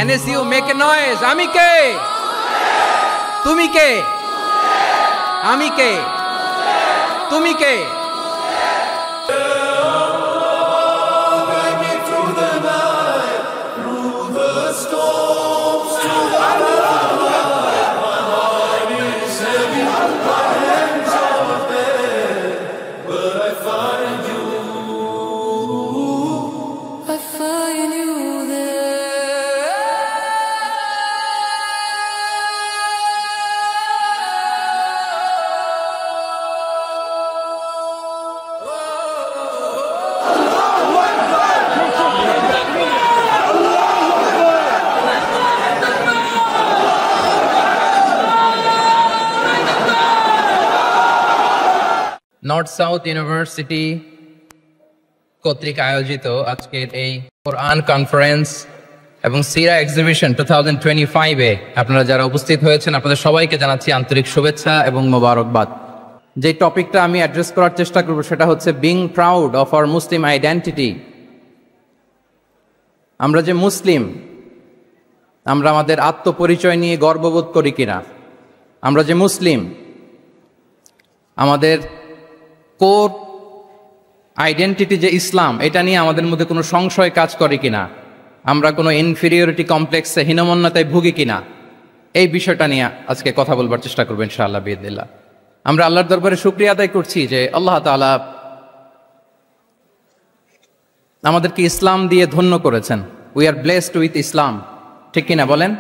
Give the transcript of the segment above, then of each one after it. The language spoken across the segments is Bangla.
NSU, make a noise. আমি কে? তুমি কে? আমি কে? তুমি কে? নর্থ সাউথ ইউনিভার্সিটি কর্তৃক আয়োজিত আজকের এই কোরআন কনফারেন্স এবং সিরা এক্সিবিশন 2025-এ আপনারা যারা উপস্থিত হয়েছেন আপনাদের সবাইকে জানাচ্ছি আন্তরিক শুভেচ্ছা এবং মোবারকবাদ। যে টপিকটা আমি অ্যাড্রেস করার চেষ্টা করব সেটা হচ্ছে being proud of our Muslim identity. আমরা যে মুসলিম, আমরা আমাদের আত্মপরিচয় নিয়ে গর্ববোধ করি কিনা? আমরা যে মুসলিম, আমাদের কোর আইডেন্টিটি যে ইসলাম, এটা নিয়ে আমাদের মধ্যে কোনো সংশয় কাজ করে কিনা? আমরা কোনো ইনফিরিয়রিটি কমপ্লেক্সে হীনমন্যতায় ভুগি কিনা? এই বিষয়টা নিয়ে আজকে কথা বলবার চেষ্টা করবো ইনশাআল্লাহ বিইذনিল্লাহ। আমরা আল্লাহর দরবারে শুকরিয়া আদায় করছি যে আল্লাহ তাআলা আমাদেরকে ইসলাম দিয়ে ধন্য করেছেন। উই আর ব্লেসড উইথ ইসলাম, ঠিক কিনা বলেন?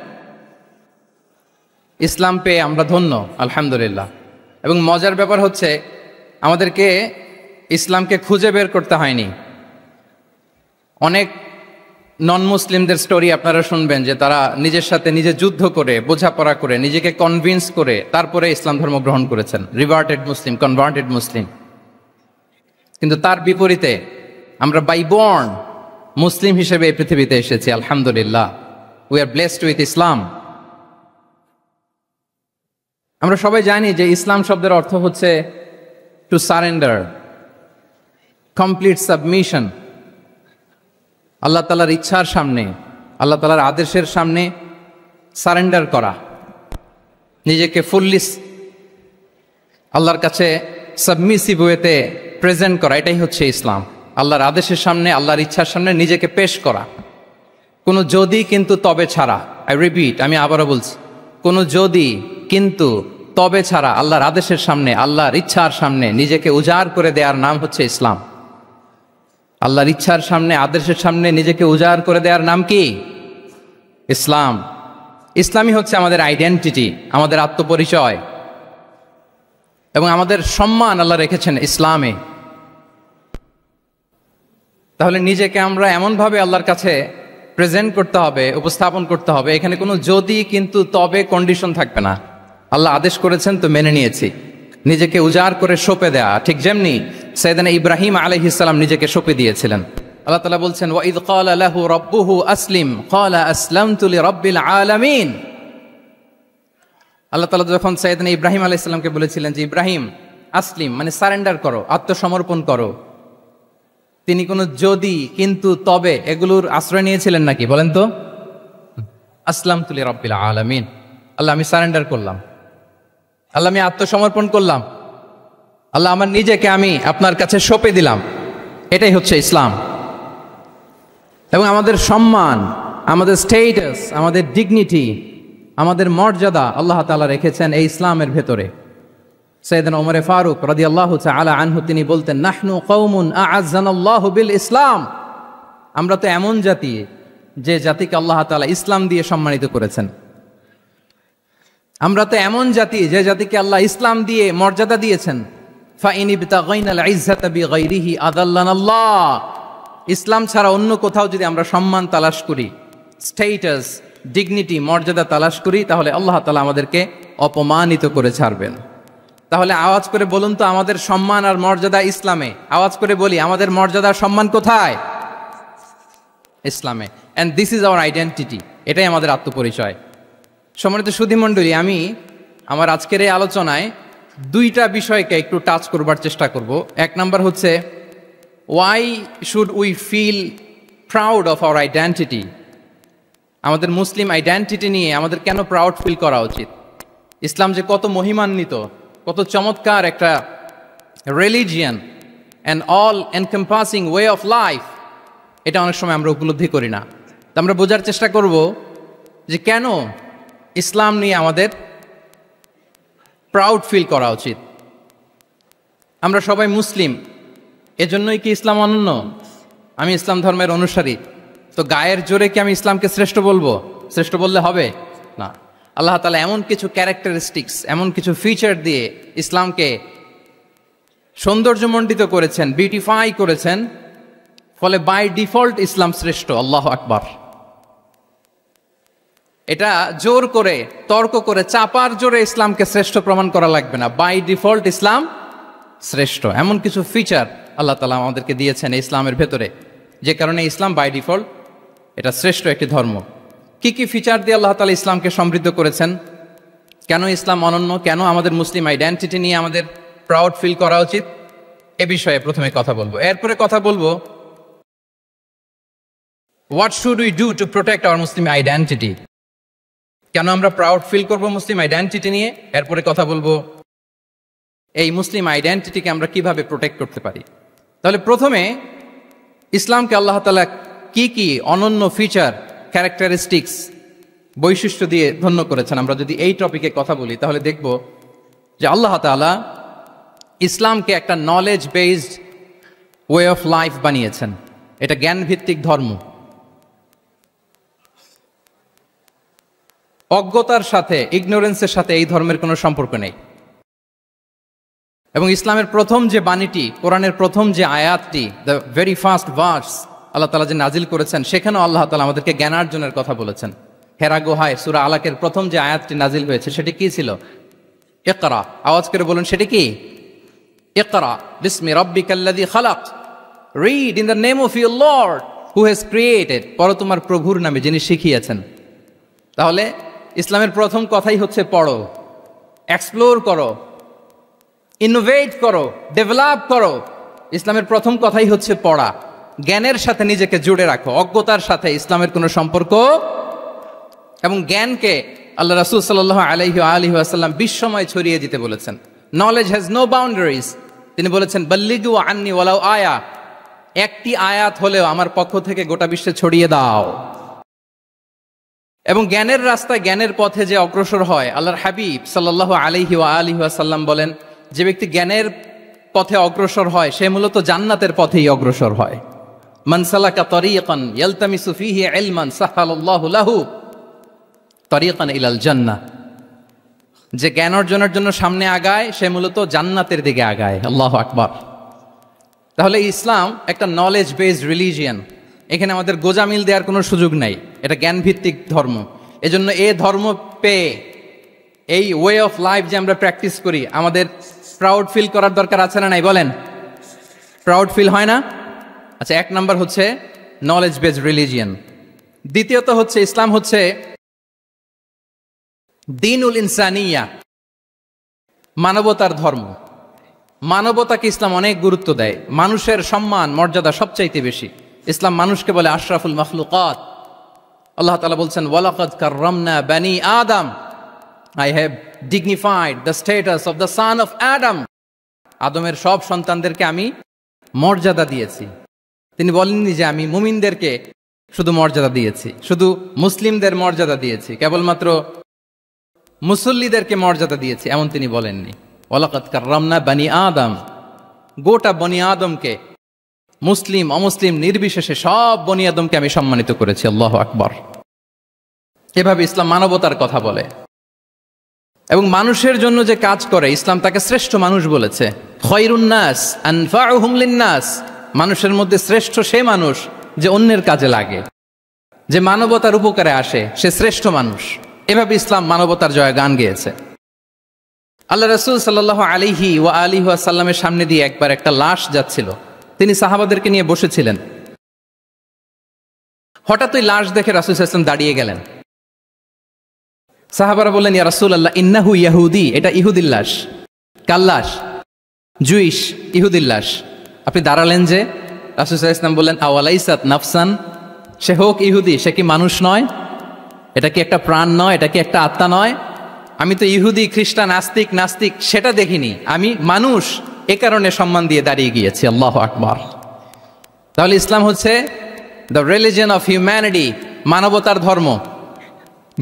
ইসলাম পেয়ে আমরা ধন্য, আলহামদুলিল্লাহ। এবং মজার ব্যাপার হচ্ছে আমাদেরকে ইসলামকে খুঁজে বের করতে হয়নি। অনেক নন মুসলিমদের স্টোরি আপনারা শুনবেন যে তারা নিজের সাথে নিজে যুদ্ধ করে, বোঝাপড়া করে, নিজেকে কনভিন্স করে তারপরে ইসলাম ধর্ম গ্রহণ করেছেন, রিভার্টেড মুসলিম, কনভার্টেড মুসলিম। কিন্তু তার বিপরীতে আমরা বাই বর্ন মুসলিম হিসেবে এই পৃথিবীতে এসেছি, আলহামদুলিল্লাহ। উই আর ব্লেসড উইথ ইসলাম। আমরা সবাই জানি যে ইসলাম শব্দের অর্থ হচ্ছে টু সারেন্ডার, কমপ্লিট সাবমিশন। আল্লাহ তাআলার ইচ্ছার সামনে, আল্লাহ তাআলার আদেশের সামনে সারেন্ডার করা, নিজেকে ফুললি আল্লাহর কাছে সাবমিসিভ ওয়েতে প্রেজেন্ট করা, এটাই হচ্ছে ইসলাম। আল্লাহর আদেশের সামনে, আল্লাহর ইচ্ছার সামনে নিজেকে পেশ করা, কোনো যদি কিন্তু তবে ছাড়া। আই রিপিট, আমি আবারও বলছি, কোনো যদি কিন্তু তবে ছাড়া আল্লাহর আদেশের সামনে, আল্লাহর ইচ্ছার সামনে নিজেকে উজাড় করে দেওয়ার নাম হচ্ছে ইসলাম। আল্লাহর ইচ্ছার সামনে, আদেশের সামনে নিজেকে উজাড় করে দেওয়ার নাম কি? ইসলাম। ইসলামই হচ্ছে আমাদের আইডেন্টিটি, আমাদের আত্মপরিচয় এবং আমাদের সম্মান আল্লাহ রেখেছেন ইসলামে। তাহলে নিজেকে আমরা এমনভাবে আল্লাহর কাছে প্রেজেন্ট করতে হবে, উপস্থাপন করতে হবে, এখানে কোনো যদি কিন্তু তবে কন্ডিশন থাকবে না। আল্লাহ আদেশ করেছেন তো মেনে নিয়েছি। নিজেকে উজাড় করে সঁপে দেয়া, ঠিক যেমনি সাইয়েদনা ইব্রাহিম আলাইহিস সালাম নিজেকে সঁপে দিয়েছিলেন। আল্লাহ তাআলা বলছেন, ওয়া ইয ক্বালা লাহু রাব্বুহু আসলিম ক্বালা আসলামতু লিরাব্বিল আলামিন। আল্লাহ তাআলা যখন সাইয়েদনা ইব্রাহিম আলাইহিস সালামকে বলেছিলেন যে ইব্রাহিম আসলিম মানে সারেন্ডার করো, আত্মসমর্পণ করো, তিনি কোনো যদি কিন্তু তবে এগুলোর আশ্রয় নিয়েছিলেন নাকি? বলেন তো। আসলামতু লিরাব্বিল আলামিন, আল্লাহ আমি সারেন্ডার করলাম, আল্লাহ আমি আত্মসমর্পণ করলাম, আল্লাহ আমার নিজেকে আমি আপনার কাছে সঁপে দিলাম। এটাই হচ্ছে ইসলাম। এবং আমাদের সম্মান, আমাদের স্টেটাস, আমাদের ডিগনিটি, আমাদের মর্যাদা আল্লাহ তাআলা রেখেছেন এই ইসলামের ভেতরে। সাইয়েদনা ওমর ফারুক রাদিয়াল্লাহু তাআলা আনহু তিনি বলতেন, নাহনু কওমুন আ'আজ্জানাল্লাহু বিল ইসলাম। আমরা তো এমন জাতি যে জাতিকে আল্লাহ তাআলা ইসলাম দিয়ে সম্মানিত করেছেন। আমরা তো এমন জাতি যে জাতিকে আল্লাহ ইসলাম দিয়ে মর্যাদা দিয়েছেন। ফাইন ইবতাগাইনাল ইজ্জাতা বিগাইরিহি আদাল্লানাল্লাহ। ইসলাম ছাড়া অন্য কোথাও যদি আমরা সম্মান তালাশ করি, স্টেটাস, ডিগনিটি, মর্যাদা তালাশ করি, তাহলে আল্লাহ তাআলা আমাদেরকে অপমানিত করে ছাড়বেন। তাহলে আওয়াজ করে বলুন তো, আমাদের সম্মান আর মর্যাদা ইসলামে। আওয়াজ করে বলি, আমাদের মর্যাদা সম্মান কোথায়? ইসলামে। And this is our identity. এটাই আমাদের আত্মপরিচয়। সম্মানিত সুধীমণ্ডলী, আমি আমার আজকের এই আলোচনায় দুইটা বিষয়কে একটু টাচ করবার চেষ্টা করব। এক নাম্বার হচ্ছে, why should we feel proud of our identity? আমাদের মুসলিম আইডেন্টিটি নিয়ে আমাদের কেন প্রাউড ফিল করা উচিত? ইসলাম যে কত মহিমান্বিত, কত চমৎকার একটা religion and all encompassing way of life, এটা অনেক সময় আমরা উপলব্ধি করি না। তো আমরা বোঝার চেষ্টা করব যে কেন ইসলাম নিয়ে আমাদের প্রাউড ফিল করা উচিত। আমরা সবাই মুসলিম, এজন্যই কি ইসলাম অনন্য? আমি ইসলাম ধর্মের অনুসারী, তো গায়ের জোরে কি আমি ইসলামকে শ্রেষ্ঠ বলবো? শ্রেষ্ঠ বললে হবে না। আল্লাহ তাআলা এমন কিছু ক্যারেক্টারিস্টিক্স, এমন কিছু ফিচার দিয়ে ইসলামকে সৌন্দর্যমণ্ডিত করেছেন, বিউটিফাই করেছেন, ফলে বাই ডিফল্ট ইসলাম শ্রেষ্ঠ। আল্লাহু আকবার। এটা জোর করে, তর্ক করে, চাপার জোরে ইসলামকে শ্রেষ্ঠ প্রমাণ করা লাগবে না। বাই ডিফল্ট ইসলাম শ্রেষ্ঠ। এমন কিছু ফিচার আল্লাহ তাআলা আমাদেরকে দিয়েছেন ইসলামের ভেতরে, যে কারণে ইসলাম বাই ডিফল্ট এটা শ্রেষ্ঠ একটি ধর্ম। কি কি ফিচার দিয়ে আল্লাহ তাআলা ইসলামকে সমৃদ্ধ করেছেন? কেন ইসলাম অনন্য? কেন আমাদের মুসলিম আইডেন্টিটি নিয়ে আমাদের প্রাউড ফিল করা উচিত? এ বিষয়ে প্রথমে কথা বলবো। এরপরে কথা বলবো what should we do to protect our Muslim identity. কেন আমরা প্রাউড ফিল করব মুসলিম আইডেন্টিটি নিয়ে? এরপরে কথা বলবো এই মুসলিম আইডেন্টিটিকে আমরা কিভাবে প্রোটেক্ট করতে পারি। তাহলে প্রথমে ইসলামকে আল্লাহ তাআলা কি কি অনন্য ফিচার, ক্যারেক্টারিস্টিক্স, বৈশিষ্ট্য দিয়ে ধন্য করেছেন। আমরা যদি এই টপিকে কথা বলি তাহলে দেখব যে আল্লাহ তাআলা ইসলামকে একটা knowledge based way of life বানিয়েছেন। এটা জ্ঞান ভিত্তিক ধর্ম। অজ্ঞতার সাথে, ইগনোরেন্সের সাথে এই ধর্মের কোনো সম্পর্ক নেই। এবং ইসলামের প্রথম যে বাণীটি, কোরআনের প্রথম যে আয়াতটি, দ্য ভেরি ফার্স্ট ভার্স আল্লাহ তাআলা যে নাজিল করেছেন, সেখানেও আল্লাহ তাআলা আমাদেরকে জ্ঞানার্জনের কথা বলেছেন। হেরা গুহায় সূরা আলাকের প্রথম যে আয়াতটি নাজিল হয়েছে সেটি কি ছিল? ইকরা। আওয়াজ করে বলুন, সেটি কি? ইকরা বিসমি রাব্বিকাল্লাযী খালাক, read in the name of your lord who has created. পড়ো তোমার প্রভুর নামে যিনি শিখিয়েছেন। তাহলে ইসলামের প্রথম কথাই হচ্ছে পড়ো, এক্সপ্লোর করো, ইনোভেট করো, ডেভেলপ করো। ইসলামের প্রথম কথাই হচ্ছে পড়া। জ্ঞানের সাথে নিজেকে জুড়ে রাখো, অজ্ঞতার সাথে ইসলামের কোনো সম্পর্ক। এবং জ্ঞানকে আল্লাহ রাসূল সাল্লাল্লাহু আলাইহি ওয়াসাল্লাম বিশ্বময় ছড়িয়ে দিতে বলেছেন। Knowledge has no boundaries. তিনি বলেছেন বাল্লিগু আন্নি ওয়ালাউ আয়া, একটি আয়াত হলেও আমার পক্ষ থেকে গোটা বিশ্বে ছড়িয়ে দাও। এবং জ্ঞানের রাস্তায়, জ্ঞানের পথে যে অগ্রসর হয়, আল্লাহর হাবিব সাল্লাল্লাহু আলাইহি ওয়াসাল্লাম বলেন, যে ব্যক্তি জ্ঞানের পথে অগ্রসর হয় সে মূলত জান্নাতের পথেই অগ্রসর হয়। মান সালাকা তরিকান ইয়ালতামিসু ফীহি ইলমান সাহালাল্লাহু লাহু তরিকান ইলাল জান্নাহ। যে জ্ঞান অর্জনের জন্য সামনে আগায় সে মূলত জান্নাতের দিকে আগায়। আল্লাহু আকবার। তাহলে ইসলাম একটা নলেজ বেসড রিলিজিয়ান। এখানে আমাদের গোজামিল দেওয়ার কোনো সুযোগ নাই। এটা জ্ঞান ভিত্তিক ধর্ম। এজন্য এই ধর্ম পেয়ে এই ওয়ে অফ লাইফ যে আমরা প্র্যাকটিস করি, আমাদের প্রাউড ফিল করার দরকার আছে না নাই? বলেন, প্রাউড ফিল হয় না? আচ্ছা, এক নাম্বার হচ্ছে নলেজ বেসড রিলিজিয়ান। দ্বিতীয়ত হচ্ছে ইসলাম হচ্ছে দ্বীনুল ইনসানিয়া, মানবতার ধর্ম। মানবতাকে ইসলাম অনেক গুরুত্ব দেয়। মানুষের সম্মান, মর্যাদা সবচাইতে বেশি। ইসলাম মানুষকে বলে আশরাফুল মাখলুকাত। আল্লাহ তাআলা বলছেন ওয়ালাকাদ কাররামনা বানি আদম, I have dignified the status of the son of Adam. আদমের সব সন্তানদেরকে আমি মর্যাদা দিয়েছি। তিনি বলেননি যে আমি মুমিনদেরকে শুধু মর্যাদা দিয়েছি, শুধু মুসলিমদের মর্যাদা দিয়েছি, কেবলমাত্র মুসল্লিদেরকে মর্যাদা দিয়েছি, এমন তিনি বলেননি। ওয়ালাকাদ কাররামনা বানি আদম, গোটা বনি আদমকে, মুসলিম অমুসলিম নির্বিশেষে সব বনি আদমকে আমি সম্মানিত করেছি। আল্লাহু আকবার। এভাবে ইসলাম মানবতার কথা বলে এবং মানুষের জন্য যে কাজ করে ইসলাম তাকে শ্রেষ্ঠ মানুষ বলেছে। খয়রুন নাস আনফাউহুম লিন্নাস, মানুষের মধ্যে শ্রেষ্ঠ সে মানুষ যে অন্যের কাজে লাগে, যে মানবতার উপকারে আসে, সে শ্রেষ্ঠ মানুষ। এভাবে ইসলাম মানবতার জয়গান গেয়েছে। আল্লাহ রাসূল সাল্লাল্লাহু আলাইহি ওয়াসাল্লামের সামনে দিয়ে একবার একটা লাশ যাচ্ছিল। তিনি সাহাবাদেরকে নিয়ে বসেছিলেন। হঠাৎ ওই লাশ দেখে রাসূল সাল্লাল্লাহু আলাইহি ওয়াসাল্লাম দাঁড়িয়ে গেলেন। সাহাবারা বললেন, ইয়া রাসূলুল্লাহ ইন্নাহু ইয়াহুদি, এটা ইহুদির লাশ। কার লাশ? জুইশ, ইহুদির লাশ। আপনি দাঁড়ালেন যে? রাসূল সাল্লাল্লাহু আলাইহি ওয়াসাল্লাম বললেন আওয়ালাইসাত নাফসান, সে হোক ইহুদি, সে কি মানুষ নয়? এটা কি একটা প্রাণ নয়? এটা কি একটা আত্মা নয়? আমি তো ইহুদি, খ্রিস্টান, আস্তিক, নাস্তিক সেটা দেখিনি, আমি মানুষ, এ কারণে সম্মান দিয়ে দাঁড়িয়ে গিয়েছি। আল্লাহু আকবার। তাহলে ইসলাম হচ্ছে দ্য রিলিজিয়ন অফ হিউম্যানিটি, মানবতার ধর্ম।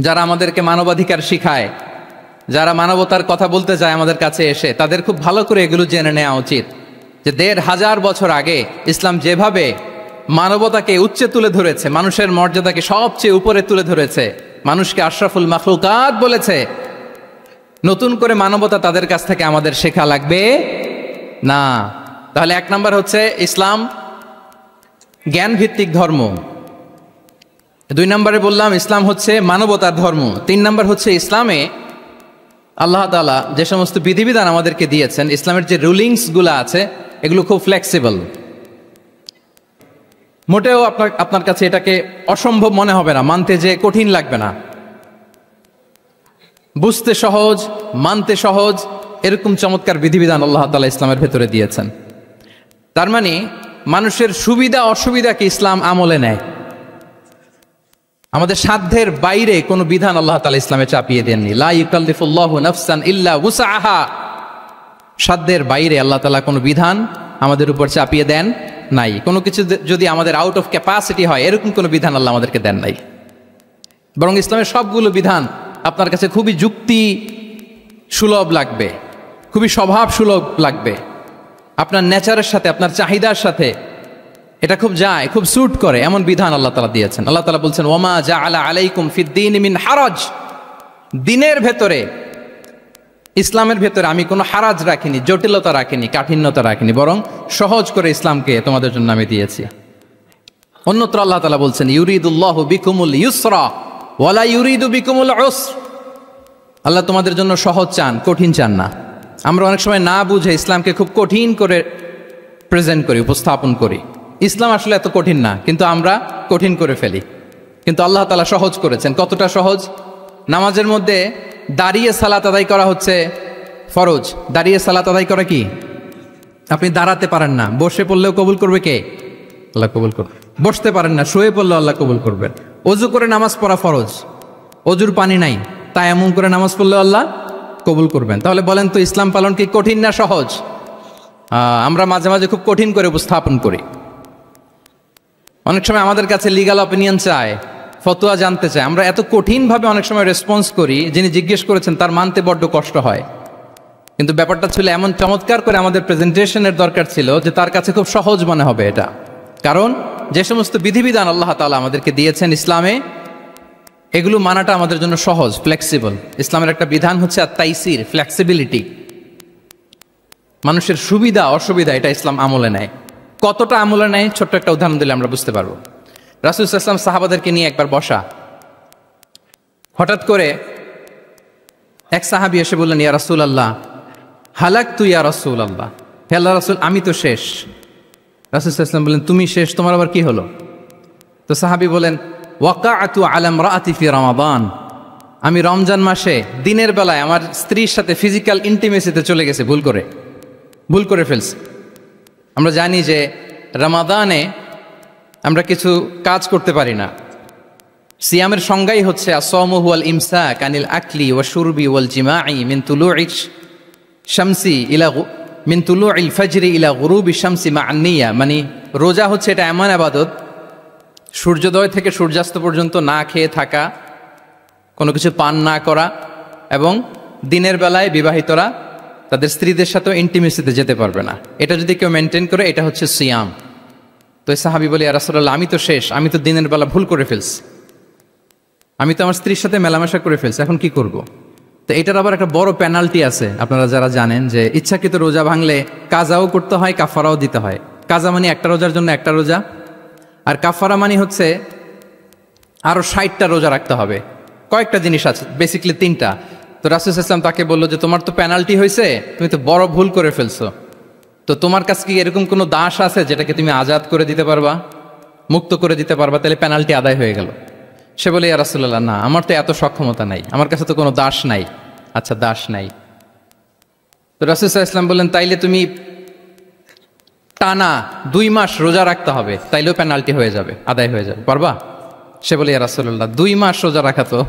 যারা আমাদেরকে মানবাধিকার শিখায়, যারা মানবতার কথা বলতে চায় আমাদের কাছে এসে, তাদের খুব ভালো করে এগুলো জেনে নেওয়া উচিত যে ১৫০০ বছর আগে ইসলাম যেভাবে মানবতাকে উচ্চে তুলে ধরেছে, মানুষের মর্যাদাকে সবচেয়ে উপরে তুলে ধরেছে, মানুষকে আশরাফুল মাখলুকাত বলেছে, নতুন করে মানবতা তাদের কাছ থেকে আমাদের শেখা লাগবে না। তাহলে ১ নম্বর হচ্ছে ইসলাম জ্ঞান ভিত্তিক ধর্ম। ২ নম্বরে বললাম ইসলাম হচ্ছে মানবতার ধর্ম। ৩ নম্বর হচ্ছে ইসলামে আল্লাহ তাআলা যে সমস্ত বিধিবিধান আমাদেরকে দিয়েছেন, ইসলামের যে রুলিংসগুলো আছে এগুলো খুব ফ্লেক্সিবল। মোটেও আপনার কাছে এটাকে অসম্ভব মনে হবে না, মানতে যে কঠিন লাগবে না, বুঝতে সহজ, মানতে সহজ, এরকম চমৎকার বিধিবিধান আল্লাহ তাআলা ইসলামের ভেতরে দিয়েছেন। তার মানে মানুষের সুবিধা অসুবিধাকে ইসলাম আমলে নেয়। আমাদের সাধ্যের বাইরে কোনো বিধান আল্লাহ তাআলা ইসলামে চাপিয়ে দেননি। লা ইউকাল্লিফুল্লাহু নাফসান ইল্লা উসআহা। সাধ্যের বাইরে আল্লাহ তাআলা কোনো বিধান আমাদের উপর চাপিয়ে দেন নাই। কোনো কিছু যদি আমাদের আউট অফ ক্যাপাসিটি হয়, এরকম কোনো বিধান আল্লাহ আমাদেরকে দেন নাই। বরং ইসলামের সবগুলো বিধান আপনার কাছে খুবই যুক্তি সুলভ লাগবে, খুবই স্বভাব সুলভ লাগবে, আপনার নেচারের সাথে, আপনার চাহিদার সাথে এটা খুব যায়, খুব স্যুট করে, এমন বিধান আল্লাহ তাআলা দিয়েছেন। আল্লাহ তাআলা বলছেন ওয়ামা জাআলা আলাইকুম ফিদ্দীন মিন হারাজ। দিনের ভেতরে, ইসলামের ভেতরে আমি কোনো হারাজ রাখিনি, জটিলতা রাখিনি, কাঠিন্যতা রাখিনি, বরং সহজ করে ইসলামকে তোমাদের জন্য আমি দিয়েছি। অন্যত্র আল্লাহ তাআলা বলছেন ইউরিদুল্লাহু বিকুমুল ইউসরা ওয়ালা ইউরিদু বিকুমুল উসর। আল্লাহ তোমাদের জন্য সহজ চান, কঠিন চান না। আমরা অনেক সময় না বুঝে ইসলামকে খুব কঠিন করে প্রেজেন্ট করি, উপস্থাপন করি। ইসলাম আসলে এত কঠিন না, কিন্তু আমরা কঠিন করে ফেলি। কিন্তু আল্লাহ তাআলা সহজ করেছেন। কতটা সহজ? নামাজের মধ্যে দাঁড়িয়ে সালাত আদায় করা হচ্ছে ফরজ। দাঁড়িয়ে সালাত আদায় করা কি? আপনি দাঁড়াতে পারেন না, বসে পড়লেও কবুল করবে কে? আল্লাহ কবুল করবে। বসতে পারেন না, শুয়ে পড়লেও আল্লাহ কবুল করবেন। অজু করে নামাজ পড়া ফরজ, অজুর পানি নাই, তাই এমন করে নামাজ পড়লেও আল্লাহ কবুল করবেন। তাহলে বলেন তো ইসলাম পালন কি কঠিন না সহজ? আমরা মাঝে মাঝে খুব কঠিন করে উপস্থাপন করি। অনেক সময় আমাদের কাছে লিগাল অপিনিয়ন চায়, ফতোয়া জানতে চায়, আমরা এত কঠিনভাবে অনেক সময় রেসপন্স করি, যিনি জিজ্ঞেস করেছেন তার মানতে বড্ড কষ্ট হয়। কিন্তু ব্যাপারটা ছিল এমন চমৎকার করে আমাদের প্রেজেন্টেশনের দরকার ছিল যে তার কাছে খুব সহজ মনে হবে এটা। কারণ যে সমস্ত বিধিবিধান আল্লাহ তাআলা আমাদেরকে দিয়েছেন ইসলামে, এগুলো মানাটা আমাদের জন্য সহজ, ফ্লেক্সিবল। ইসলামের একটা বিধান হচ্ছে আত-তাইসির, ফ্লেক্সিবিলিটি। মানুষের সুবিধা অসুবিধা এটা ইসলাম আমলে নেয়। কতটা আমলে নেয়, ছোট্ট একটা উদাহরণ দিলে আমরা বুঝতে পারবো। রাসূল সাল্লাল্লাহু আলাইহি ওয়াসাল্লাম সাহাবাদেরকে নিয়ে একবার বসা, হঠাৎ করে এক সাহাবী এসে বললেন ইয়া রাসূলুল্লাহ হালাকতু ইয়া রাসূলুল্লাহ, হে আল্লাহর রাসূল আমি তো শেষ। রাসূল সাল্লাল্লাহু আলাইহি ওয়াসাল্লাম বললেন তুমি শেষ, তোমার আবার কি হলো? তো সাহাবী বলেন ওয়াকাআতু আলা ইমরাআতি ফি রমাদান, আমি রমজান মাসে দিনের বেলায় আমার স্ত্রীর সাথে ফিজিক্যাল ইন্টিমেসিতে চলে গেছে, ভুল করে ফেলছি। আমরা জানি যে রমাদানে আমরা কিছু কাজ করতে পারি না। সিয়ামের সংজ্ঞাই হচ্ছে আসওমু হুয়াল ইমসাক আনিল আকলি ওয়া শুরবি ওয়াল জিমাই মিন তুলুইশ শামসি ইলা মিন তুলুইল ফাজরি ইলা গুরুবি শামসি মা আন-নিয়া। মানে রোজা হচ্ছে এটা এমন ইবাদত, সূর্যোদয় থেকে সূর্যাস্ত পর্যন্ত না খেয়ে থাকা, কোনো কিছু পান না করা, এবং দিনের বেলায় বিবাহিতরা তাদের স্ত্রীদের সাথেও ইন্টিমেসিতে যেতে পারবে না। এটা যদি কেউ মেনটেন করে এটা হচ্ছে সিয়াম। তো এই সাহাবী বলি ইয়া রাসূলুল্লাহ আমি তো শেষ, আমি তো দিনের বেলা ভুল করে ফেলছি, আমি তো আমার স্ত্রীর সাথে মেলামেশা করে ফেলছি, এখন কি করব? তো এটার আবার একটা বড় পেনাল্টি আছে। আপনারা যারা জানেন যে ইচ্ছাকৃত রোজা ভাঙলে কাজাও করতে হয়, কাফারাও দিতে হয়। কাজা মানে একটা রোজার জন্য একটা রোজা, আর কাফারা মানে হচ্ছে আরো 60টা রোজা রাখতে হবে। কয়েকটা জিনিস আছে, বেসিক্যালি 3টা। তো রাসূল সাল্লাল্লাহু আলাইহি ওয়াসাল্লাম তাকে বললো যে তোমার তো পেনাল্টি হয়েছে, তুমি তো বড় ভুল করে ফেলছো, তো তোমার কাছে কি এরকম কোনো দাস আছে যেটাকে তুমি আজাদ করে দিতে পারবা, মুক্ত করে দিতে পারবা, তাহলে পেনাল্টি আদায় হয়ে গেল। সে বলে ইয়া রাসূলুল্লাহ না, আমার তো এত সক্ষমতা নাই, আমার কাছে তো কোনো দাস নাই। আচ্ছা দাস নাই। তো রাসূল সাল্লাল্লাহু আলাইহি ওয়াসাল্লাম বললেন তাইলে তুমি টানা 2 মাস রোজা রাখতে হবে, তাইলেও পেনাল্টি হয়ে যাবে, আদায় হয়ে যাবে, পারবা? সে বলে ইয়া রাসূলুল্লাহ 2 মাস রোজা রাখা তো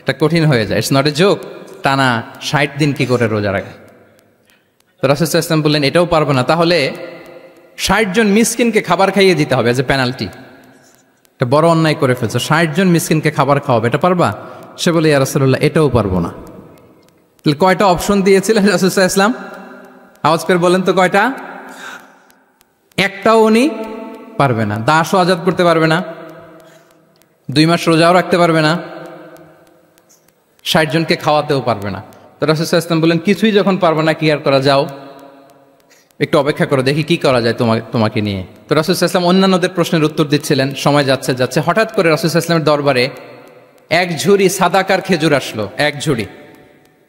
এটা কঠিন হয়ে যায়, ইটস নট এ জোক। টানা 60 দিন কি করে রোজা রাখা? তো রাসূল সাল্লাল্লাহু আলাইহি ওয়াসাল্লাম বললেন এটাও পারবো না, তাহলে 60 জন মিসকিনকে খাবার খাইয়ে দিতে হবে এজ এ পেনাল্টি। এটা বড় অন্যায় করে ফেলছো, 60 জন মিসকিনকে খাবার খাওয়াবে, এটা পারবা? সে বলে ইয়া রাসূলুল্লাহ এটাও পারবো না। তাহলে কয়টা অপশন দিয়েছিলেন রাসূল সাল্লাল্লাহু আলাইহি ওয়াসাল্লাম? আওয়াজ করে বলেন তো কয়টা? একটাও উনি পারবে না। দাসও আজাদ করতে পারবে না, 2 মাস রোজাও রাখতে পারবে না, 60 জনকে খাওয়াতেও পারবে না। তো রাসূল সাল্লাল্লাহু আলাইহি ওয়াসাল্লাম বললেন কিছুই যখন পারবে না, কি আর করা, যাও একটু অপেক্ষা করো, দেখি কি করা যায় তোমাকে নিয়ে। তো রাসূল সাল্লাল্লাহু আলাইহি ওয়াসাল্লাম অন্যান্যদের প্রশ্নের উত্তর দিচ্ছিলেন, সময় যাচ্ছে হঠাৎ করে রাসূল সাল্লাল্লাহু আলাইহি ওয়াসাল্লামের দরবারে 1 ঝুড়ি সাদাকার খেজুর আসলো, 1 ঝুড়ি।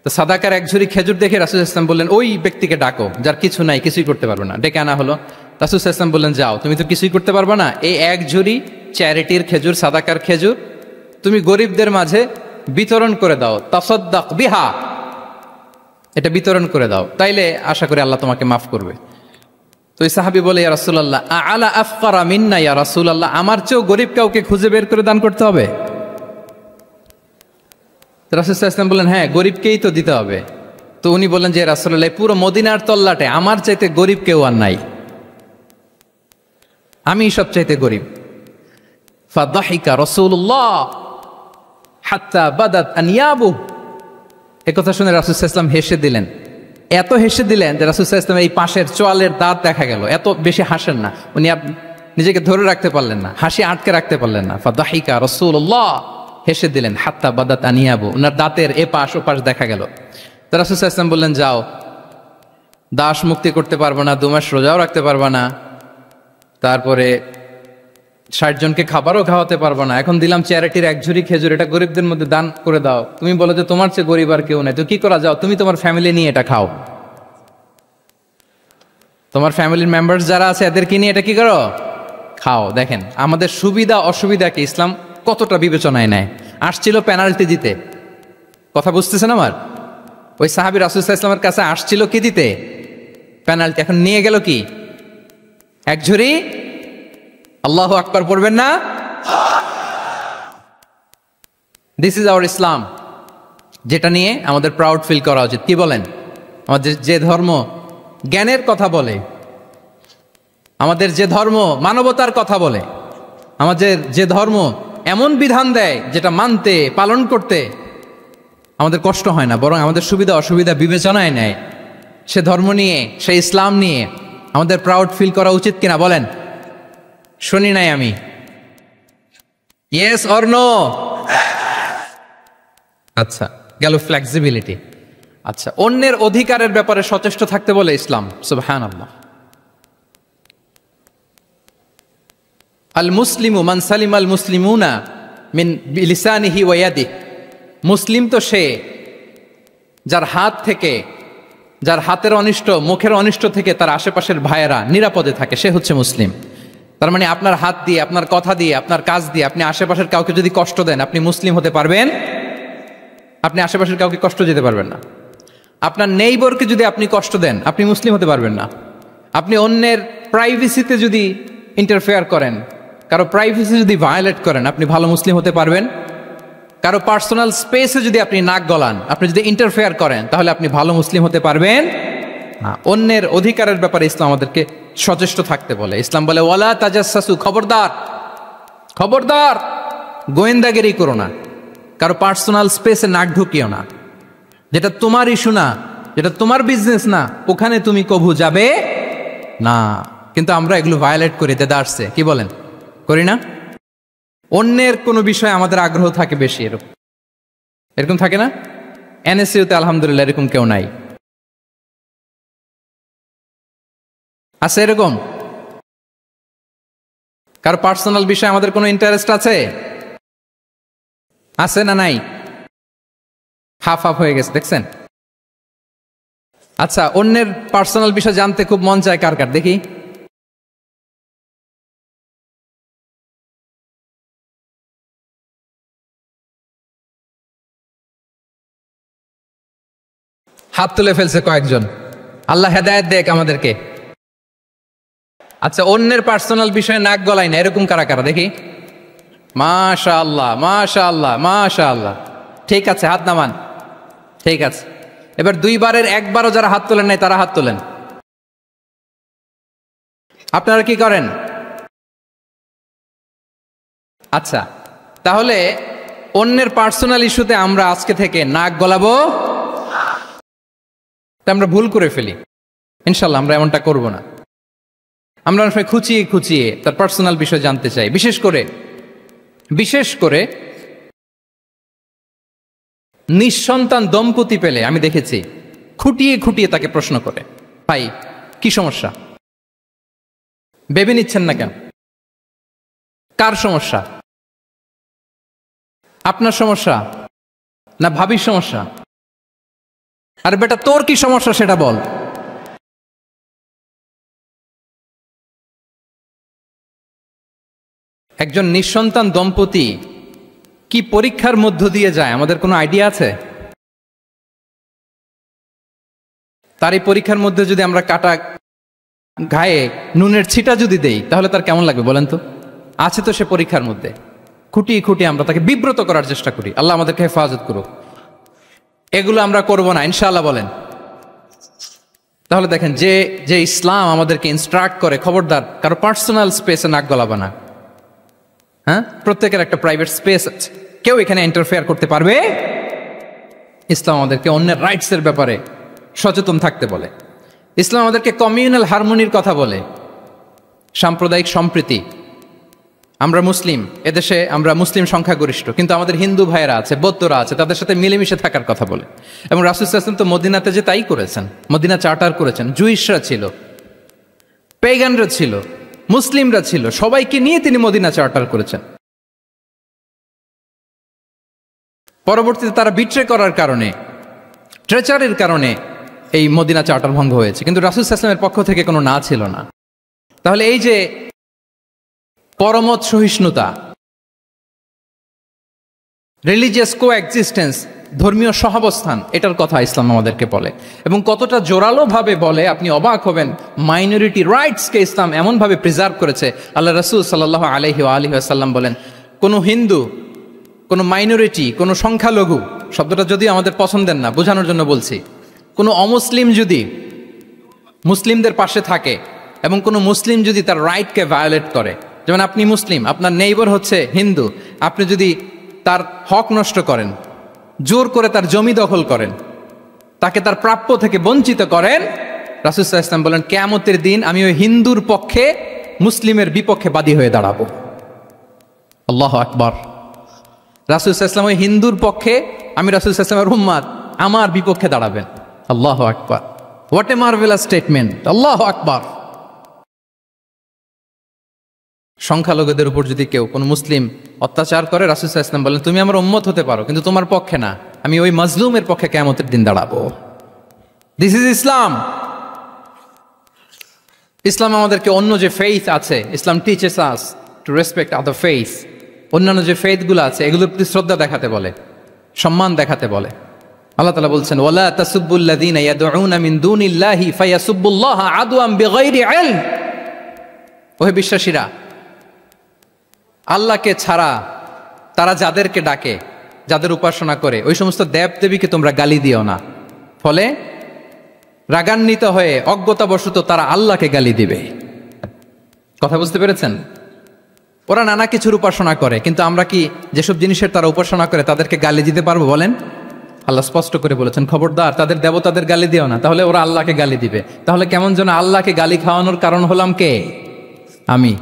তো সাদাকার 1 ঝুড়ি খেজুর দেখে রাসূল সাল্লাল্লাহু আলাইহি ওয়াসাল্লাম বললেন ওই ব্যক্তিকে ডাকো যার কিছু নাই, কিছুই করতে পারবে না। ডেকে আনা হলো। রাসূল সাল্লাল্লাহু আলাইহি ওয়াসাল্লাম বললেন যাও, তুমি তো কিছুই করতে পারবে না, এই 1 ঝুড়ি চ্যারিটির খেজুর, সাদাকার খেজুর তুমি গরিবদের মাঝে বিতরণ করে দাও, তাসাদ্দাক বিহা, এটা বিতরণ করে দাও, তাইলে আশা করি আল্লাহ তোমাকে মাফ করবে। তো এই সাহাবী বলে ইয়া রাসূলুল্লাহ আলা আফকারা মিন্না ইয়া রাসূলুল্লাহ, আমার চেয়েও গরিব কাউকে খুঁজে বের করে দান করতে হবে? রাসূল সাল্লাল্লাহু আলাইহি ওয়াসাল্লাম বললেন হ্যাঁ, গরিবকেই তো দিতে হবে। তো উনি বললেন যে রাসূলুল্লাহ পুরো মদিনার তল্লাটে আমার চাইতে গরিব কেউ আর নাই, আমি সবচাইতে গরিব। ফাদাহিকা রাসূলুল্লাহ হাত্তা বাদাত আনিয়াবু, এই কথা শুনে রাসূল সাল্লাল্লাহু আলাইহি ওয়াসাল্লাম হেসে দিলেন, এত হেসে দিলেন যে রাসূল সাল্লাল্লাহু আলাইহি ওয়াসাল্লাম এই পাশের চোয়ালের দাঁত দেখা গেল। এত বেশি হাসেন না উনি, নিজেকে ধরে রাখতে পারলেন না, হাসি আটকে রাখতে পারলেন না। ফাদাহিকা রাসূলুল্লাহ, হেসে দিলেন, হাত্তা বাদাত আনিয়াবু, ওনার দাঁতের এপাশ ওপাশ দেখা গেল। তো রাসূল সাল্লাল্লাহু আলাইহি ওয়াসাল্লাম বললেন যাও, দাস মুক্তি করতে পারবো না, 2 মাস রোজাও রাখতে পারবা না, তারপরে 60 জনকে খাবারও খাওয়াতে পারবো না, এখন দিলাম চ্যারিটির 1 ঝুড়ি খেজুর, এটা গরিবদের মধ্যে দান করে দাও। তুমি বলো যে তোমার চেয়ে গরিব আর কেউ নাই, তো কি করা, যাও তুমি তোমার ফ্যামিলি নিয়ে এটা খাও, তোমার ফ্যামিলির মেম্বার্স যারা আছে এদেরকে নিয়ে এটা কি করো, খাও। দেখেন আমাদের সুবিধা অসুবিধাকে ইসলাম কতটা বিবেচনায় নেয়। আসছিল পেনাল্টি দিতে, কথা বুঝতেছেন আমার? ওই সাহাবী রাসূল সাল্লাল্লাহু আলাইহি ওয়াসাল্লামের কাছে আসছিল কি দিতে, পেনাল্টি, এখন নিয়ে গেল কি 1 ঝুড়ি। আল্লাহু আকবার পড়বেন না? দিস ইজ আওয়ার ইসলাম, যেটা নিয়ে আমাদের প্রাউড ফিল করা উচিত। কি বলেন? আমাদের যে ধর্ম জ্ঞানের কথা বলে, আমাদের যে ধর্ম মানবতার কথা বলে, আমাদের যে ধর্ম এমন বিধান দেয় যেটা মানতে পালন করতে আমাদের কষ্ট হয় না, বরং আমাদের সুবিধা অসুবিধা বিবেচনায় নেয়, সে ধর্ম নিয়ে, সে ইসলাম নিয়ে আমাদের প্রাউড ফিল করা উচিত কিনা বলেন? শুনি নাই আমি, ইয়েস অর নো? আচ্ছা, গেল ফ্লেক্সিবিলিটি। আচ্ছা, অন্যের অধিকারের ব্যাপারে সচেষ্ট থাকতে বলে ইসলাম। সুবহানাল্লাহ। আল মুসলিমু মান সালিম আল মুসলিমুনা মিন লিসানিহি ওয়া ইয়াদিহি, মুসলিম তো সে যার হাত থেকে, যার হাতের অনিষ্ট, মুখের অনিষ্ট থেকে তার আশেপাশের ভাইয়েরা নিরাপদে থাকে, সে হচ্ছে মুসলিম। তার মানে আপনার হাত দিয়ে, আপনার কথা দিয়ে, আপনার কাজ দিয়ে আপনি আশেপাশের কাউকে যদি কষ্ট দেন, আপনি মুসলিম হতে পারবেন? আপনি আশেপাশের কাউকে কষ্ট দিতে পারবেন না। আপনার নেইবরকে যদি আপনি কষ্ট দেন, আপনি মুসলিম হতে পারবেন না। আপনি অন্যের প্রাইভেসিতে যদি ইন্টারফেয়ার করেন, কারো প্রাইভেসি যদি ভায়োলেট করেন, আপনি ভালো মুসলিম হতে পারবেন? কারো পার্সোনাল স্পেসে যদি আপনি নাক গলান, আপনি যদি ইন্টারফেয়ার করেন, তাহলে আপনি ভালো মুসলিম হতে পারবেন না। অন্যের অধিকারের ব্যাপারে ইসলাম আমাদেরকে সচেষ্ট থাকতে বলে। ইসলাম বলে ওয়ালা তাজাসসু, খবরদার, খবরদার, গোয়েন্দাগিরি করো না, কারো পার্সোনাল স্পেসে নাক ঢুকিও না, যেটা তোমার ইস্যু না, যেটা তোমার বিজনেস না, ওখানে তুমি কভু যাবে না। কিন্তু আমরা এগুলো ভায়োলেট করি, দেদারসে, কি বলেন, করি না? অন্যের কোনো বিষয়ে আমাদের আগ্রহ থাকে বেশি, এরকম থাকে না? এনএসইউতে আলহামদুলিল্লাহ এরকম কেউ নাই, আছে এরকম? কারো পার্সোনাল বিষয়ে আমাদের কোনো ইন্টারেস্ট আছে? আছে না নাই? হাফ হাফ হয়ে গেছে, দেখছেন? আচ্ছা, অন্যের পার্সোনাল বিষয় জানতে খুব মন চায় কার কার, দেখি। হাত তুলে ফেলছে কয়েকজন, আল্লাহ হেদায়েত দেখ আমাদেরকে। আচ্ছা, অন্যের পার্সোনাল বিষয়ে নাক গলায় না, এরকম কারা কারা, দেখি। মাশাআল্লাহ, মাশাআল্লাহ, মাশাআল্লাহ। ঠিক আছে, হাত নামান। ঠিক আছে, এবার দুইবারের একবারও যারা হাত তোলেন নাই তারা হাত তোলেন। আপনারা কি করেন? আচ্ছা, তাহলে অন্যের পার্সোনাল ইস্যুতে আমরা আজকে থেকে নাক গলাবো, আমরা ভুল করে ফেলি। ইনশাল্লাহ আমরা এমনটা করব না। আমরা অনেক সময় খুঁচিয়ে খুঁচিয়ে তার পার্সোনাল বিষয় জানতে চাই। বিশেষ করে নিঃসন্তান দম্পতি পেলে আমি দেখেছি খুঁটিয়ে খুঁটিয়ে তাকে প্রশ্ন করে, ভাই কি সমস্যা, বেবি নিচ্ছেন না কেন, কার সমস্যা, আপনার সমস্যা না ভাবির সমস্যা, আর বেটা তোর কি সমস্যা সেটা বল। একজন নিঃসন্তান দম্পতি কি পরীক্ষার মধ্য দিয়ে যায় আমাদের কোনো আইডিয়া আছে? তার এই পরীক্ষার মধ্যে যদি আমরা কাটা গায়ে নুনের ছিটা যদি দেই তাহলে তার কেমন লাগবে বলেন তো? আছে তো সে পরীক্ষার মধ্যে। খুঁটিয়ে খুঁটিয়ে আমরা তাকে বিব্রত করার চেষ্টা করি। আল্লাহ আমাদেরকে হেফাজত করুক। এগুলো আমরা করব না ইনশাআল্লাহ বলেন। তাহলে দেখেন যে ইসলাম আমাদেরকে ইনস্ট্রাক্ট করে, খবরদার কারো পার্সোনাল স্পেসে নাক গলাবে না। হ্যাঁ, প্রত্যেকের একটা প্রাইভেট স্পেস আছে, কেউ এখানে ইন্টারফেয়ার করতে পারবে। ইসলাম আমাদেরকে অন্যের রাইটসের ব্যাপারে সচেতন থাকতে বলে। ইসলাম আমাদেরকে কমিউনাল হারমোনির কথা বলে, সাম্প্রদায়িক সম্প্রীতি। আমরা মুসলিম, এদেশে আমরা মুসলিম সংখ্যাগরিষ্ঠ, কিন্তু আমাদের হিন্দু ভাইয়েরা আছে, বৌদ্ধরা আছে, তাদের সাথে মিলেমিশে থাকার কথা বলে। এবং রাসূল সাল্লাল্লাহু আলাইহি ওয়াসাল্লাম তো মদিনাতে যে তাই করেছেন, মদিনা চার্টার করেছেন। জুইশরা ছিল, পেগানরা ছিল, মুসলিমরা ছিল, সবাইকে নিয়ে তিনি মদিনা চার্টার করেছেন। পরবর্তীতে তারা বিট্রে করার কারণে, ট্রেচারের কারণে এই মদিনা চার্টার ভঙ্গ হয়েছে, কিন্তু রাসূল সাল্লাল্লাহু আলাইহি ওয়াসাল্লামের পক্ষ থেকে কোনো না ছিল না। তাহলে এই যে পরমত সহিষ্ণুতা, রিলিজিয়াস কোএক্সিস্টেন্স, ধর্মীয় সহাবস্থান, এটার কথা ইসলাম আমাদেরকে বলে। এবং কতটা জোরালো ভাবে বলে আপনি অবাক হবেন। মাইনরিটি রাইটসকে ইসলাম এমনভাবে প্রিজার্ভ করেছে। আল্লাহ রাসূল সাল্লাল্লাহু আলাইহি ওয়াসাল্লাম বলেন, কোনো হিন্দু, কোনো মাইনরিটি, কোনো সংখ্যালঘু, শব্দটা যদিও আমাদের পছন্দের না, বোঝানোর জন্য বলছি, কোনো অমুসলিম যদি মুসলিমদের পাশে থাকে এবং কোনো মুসলিম যদি তার রাইটকে ভায়োলেট করে, যেমন আপনি মুসলিম, আপনার নেইবার হচ্ছে হিন্দু, আপনি যদি তার হক নষ্ট করেন, জোর করে তার জমি দখল করেন, তাকে তার প্রাপ্য থেকে বঞ্চিত করেন, রাসূল সাল্লাল্লাহু আলাইহি ওয়াসাল্লাম বলেন কিয়ামতের দিন আমি ওই হিন্দুর পক্ষে মুসলিমের বিপক্ষে বাদী হয়ে দাঁড়াবো। আল্লাহু আকবার। রাসূল সাল্লাল্লাহু আলাইহি ওয়াসাল্লাম ওই হিন্দুর পক্ষে, আমি রাসূল সাল্লাল্লাহু আলাইহি ওয়াসাল্লামের উম্মত, আমার বিপক্ষে দাঁড়াবেন। আল্লাহু আকবার। What a marvellous statement. আল্লাহু আকবার। সংখ্যালঘুদের উপর যদি কেউ কোনো মুসলিম অত্যাচার করে, রাসূল সাল্লাল্লাহু আলাইহি ওয়াসাল্লাম বলেন তুমি আমার উম্মত হতে পারো, কিন্তু তোমার পক্ষে না, আমি ওই মাজলুমের পক্ষে কিয়ামতের দিন দাঁড়াবো। দিস ইজ ইসলাম। ইসলাম আমাদেরকে অন্য যে ফেইথ আছে, Islam teaches us to respect other faith. অন্যান্য যে ফেইথগুলো আছে এগুলোর প্রতি শ্রদ্ধা দেখাতে বলে, সম্মান দেখাতে বলে। আল্লাহ তাআলা বলছেন ওয়ালা তাসুব্বুল্লাযীনা ইয়াদউনা মিন দুনিল্লাহি ফায়াসুব্বুল্লাহা আদওয়ান বিগাইরি ইলম। ওহে বিশ্বাসীরা, আল্লাহকে ছাড়া তারা যাদেরকে ডাকে, যাদের উপাসনা করে, ওই সমস্ত দেবদেবীকে তোমরা গালি দিও না। ফলে রাগান্বিত হয়ে অজ্ঞতাবশত তারা আল্লাহকে গালি দিবে। কথা বুঝতে পেরেছেন? ওরা নানা কিছুর উপাসনা করে, কিন্তু আমরা কি যেসব জিনিসের তারা উপাসনা করে তাদেরকে গালি দিতে পারবো বলেন? আল্লাহ স্পষ্ট করে বলেছেন খবরদার তাদের দেবতাদের গালি দিও না, তাহলে ওরা আল্লাহকে গালি দিবে। তাহলে কেমন যেন আল্লাহকে গালি খাওয়ানোর কারণ হলাম কে? আমি।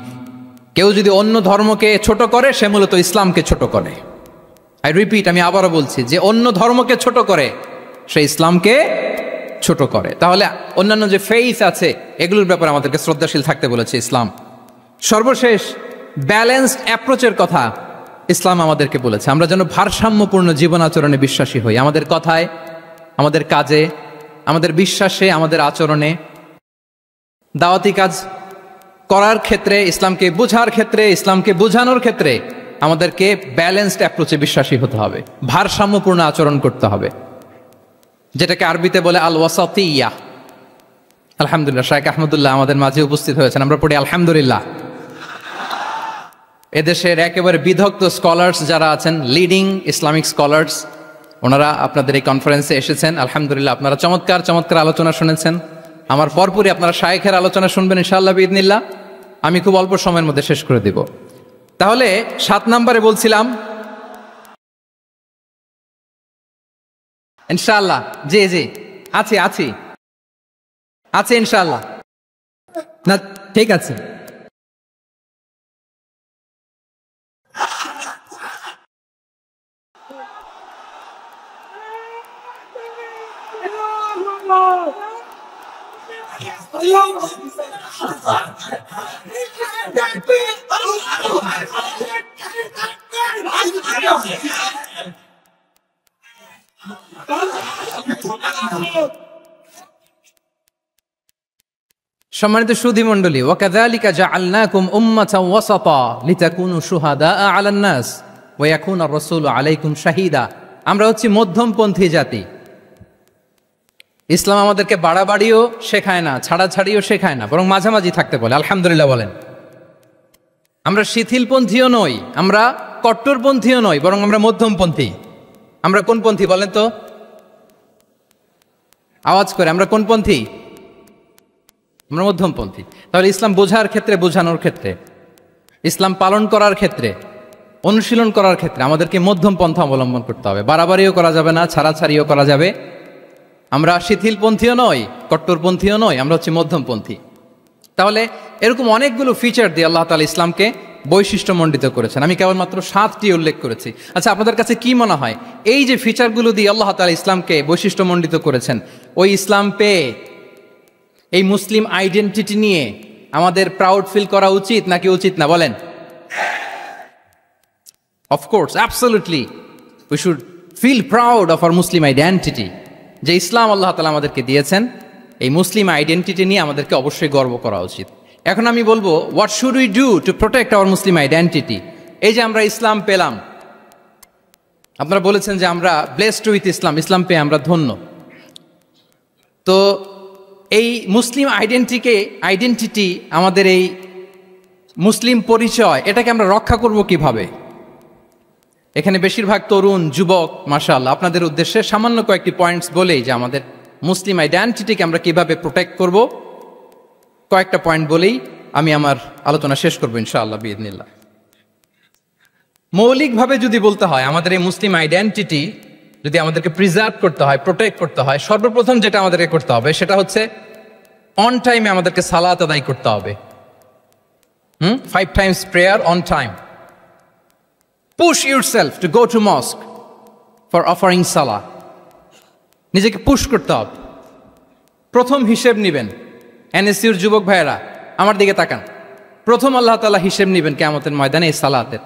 কেউ যদি অন্য ধর্মকে ছোট করে সে মূলত ইসলামকে ছোট করে। আই রিপিট, আমি আবারও বলছি, যে অন্য ধর্মকে ছোট করে সে ইসলামকে ছোট করে। তাহলে অন্যান্য যে ফেইথ আছে এগুলোর ব্যাপারে আমাদেরকে শ্রদ্ধাশীল থাকতে বলেছে ইসলাম। সর্বশেষ ব্যালেন্সড অ্যাপ্রোচের কথা ইসলাম আমাদেরকে বলেছে। আমরা যেন ভারসাম্যপূর্ণ জীবন আচরণে বিশ্বাসী হই, আমাদের কথায়, আমাদের কাজে, আমাদের বিশ্বাসে, আমাদের আচরণে। দাওয়াতি কাজ করার ক্ষেত্রে, ইসলামকে বোঝার ক্ষেত্রে, ইসলামকে বোঝানোর ক্ষেত্রে আমাদেরকে ব্যালেন্সড অ্যাপ্রোচে বিশ্বাসী হতে হবে, ভারসাম্যপূর্ণ আচরণ করতে হবে, যেটাকে আরবিতে বলে আল ওয়াসাতিয়া। আলহামদুলিল্লাহ, শাইখ আহমদুল্লাহ আমাদের মাঝে উপস্থিত হয়েছেন, আমরা পড়ি আলহামদুলিল্লাহ। এদেশের একেবারে বিদগ্ধ স্কলার্স যারা আছেন, লিডিং ইসলামিক স্কলার্স, ওনারা আপনাদের এই কনফারেন্সে এসেছেন। আলহামদুলিল্লাহ, আপনারা চমৎকার চমৎকার আলোচনা শুনেছেন। আমার পরপরই আপনারা শায়েখের আলোচনা শুনবেন ইনশাআল্লাহ বিইذনিল্লাহ। আমি খুব অল্প সময়ের মধ্যে শেষ করে দিব। তাহলে 7 নম্বরে বলছিলাম ইনশাআল্লাহ। জি জি, আছি ইনশাআল্লাহ। না ঠিক আছে। সম্মানিত সুধী মণ্ডলী, ওয়াকাযালিকা জাআলনাকুম উম্মাতান ওয়াসাতা লিতাকুনু শুহাদাআ আলান নাস ওয়া ইয়াকুনা আর-রাসূলু আলাইকুম শাহীদা। আমরা হচ্ছি মধ্যমপন্থী জাতি। ইসলাম আমাদেরকে বাড়াবাড়িও শেখায় না, ছাড়াছাড়িও শেখায় না, বরং মাঝামাঝি থাকতে বলে। আলহামদুলিল্লাহ বলেন। আমরা শিথিলপন্থীও নই, আমরা কট্টরপন্থীও নই, বরং আমরা মধ্যমপন্থী। আমরা কোন পন্থী বলেন তো? আওয়াজ করে, আমরা কোন পন্থী? আমরা মধ্যমপন্থী। তাহলে ইসলাম বোঝার ক্ষেত্রে, বোঝানোর ক্ষেত্রে, ইসলাম পালন করার ক্ষেত্রে, অনুশীলন করার ক্ষেত্রে আমাদেরকে মধ্যম পন্থা অবলম্বন করতে হবে। বাড়াবাড়িও করা যাবে না, ছাড়াছাড়িও করা যাবে। আমরা শিথিলপন্থীও নই, কট্টরপন্থীও নই, আমরা হচ্ছে মধ্যমপন্থী। তাহলে এরকম অনেকগুলো ফিচার দিয়ে আল্লাহ তাআলা ইসলামকে বৈশিষ্ট্যমণ্ডিত করেছেন। আমি কেবলমাত্র 7টি উল্লেখ করেছি। আচ্ছা, আপনাদের কাছে কি মনে হয় এই যে ফিচারগুলো দিয়ে আল্লাহ তাআলা ইসলামকে বৈশিষ্ট্যমণ্ডিত করেছেন, ওই ইসলাম পেয়ে এই মুসলিম আইডেন্টিটি নিয়ে আমাদের প্রাউড ফিল করা উচিত নাকি উচিত না? বলেন। Of course, absolutely we should feel proud of our Muslim identity. যে ইসলাম আল্লাহ তাআলা আমাদেরকে দিয়েছেন, এই মুসলিম আইডেন্টিটি নিয়ে আমাদেরকে অবশ্যই গর্ব করা উচিত। এখন আমি বলবো, what should we do to protect our Muslim identity? এই যে আমরা ইসলাম পেলাম, আপনারা বলেছেন যে আমরা ব্লেসড উইথ ইসলাম, ইসলাম পেয়ে আমরা ধন্য। তো এই মুসলিম আইডেন্টিটি, আমাদের এই মুসলিম পরিচয়, এটাকে আমরা রক্ষা করব কিভাবে? এখানে বেশিরভাগ তরুণ যুবক, মাশাআল্লাহ, আপনাদের উদ্দেশ্যে সামান্য কয়েকটি পয়েন্টস বলেই যে আমাদের মুসলিম আইডেন্টিটিকে আমরা কিভাবে প্রোটেক্ট করব, কয়েকটা পয়েন্ট বলেই আমি আমার আলোচনা শেষ করবো ইনশাআল্লাহ বিইذনিল্লাহ। মৌলিকভাবে যদি বলতে হয়, আমাদের এই মুসলিম আইডেন্টিটি যদি আমাদেরকে প্রিজার্ভ করতে হয়, প্রোটেক্ট করতে হয়, সর্বপ্রথম যেটা আমাদেরকে করতে হবে সেটা হচ্ছে অন টাইমে আমাদেরকে সালাত আদায় করতে হবে। 5 times prayer on time. Push yourself to go to mosque for offering salah. নিজেকে পুশ করতে হবে। প্রথম হিসেব নিবেন। এনএসইউর যুবক ভাইয়েরা আমার দিকে তাকান। প্রথম আল্লাহ তাআলা হিসেব নিবেন কিয়ামতের ময়দানে এই সালাতের।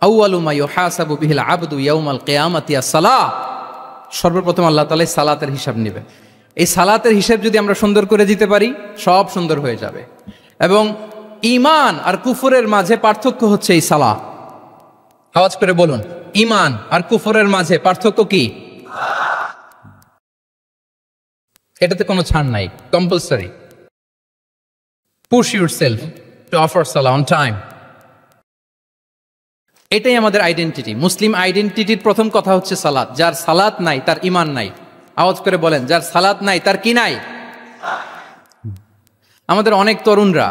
আউয়ালু মা ইউহাসাবু বিহিল আবদু ইয়াউমাল কিয়ামাতি আস-সালাহ। সর্বপ্রথম আল্লাহ তাআলা সালাতের হিসাব নেবেন। এই সালাতের হিসাব যদি আমরা সুন্দর করে দিতে পারি, সব সুন্দর হয়ে যাবে। এবং ঈমান আর কুফরের মাঝে পার্থক্য হচ্ছে এই সালাহ। আওয়াজ করে বলুন, ঈমান আর কুফরের মাঝে পার্থক্য কি? এটাতে কোনো ছাড় নাই, compulsory. Push yourself to offer Salah on time. এটাই আমাদের আইডেন্টিটি। মুসলিম আইডেন্টিটির প্রথম কথা হচ্ছে সালাত। যার সালাত নাই তার ঈমান নাই। আওয়াজ করে বলেন, যার সালাত নাই তার কি নাই? আমাদের অনেক তরুণরা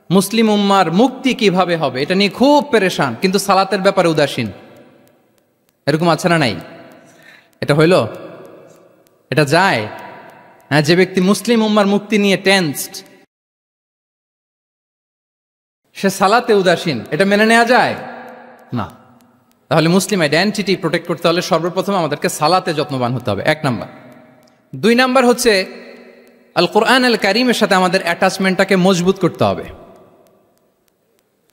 মুসলিম উম্মার মুক্তি কিভাবে হবে এটা নিয়ে খুব পেরেশান, কিন্তু সালাতের ব্যাপারে উদাসীন। এরকম আছে না নাই? এটা হইল? এটা যায়? হ্যাঁ, যে ব্যক্তি মুসলিম উম্মার মুক্তি নিয়ে টেন্সড, সে সালাতে উদাসীন, এটা মেনে নেওয়া যায় না। তাহলে মুসলিম আইডেন্টিটি প্রোটেক্ট করতে হলে সর্বপ্রথম আমাদেরকে সালাতে যত্নবান হতে হবে, 1 নাম্বার। 2 নাম্বার হচ্ছে আল কোরআন আল কারীমের সাথে আমাদের অ্যাটাচমেন্টটাকে মজবুত করতে হবে।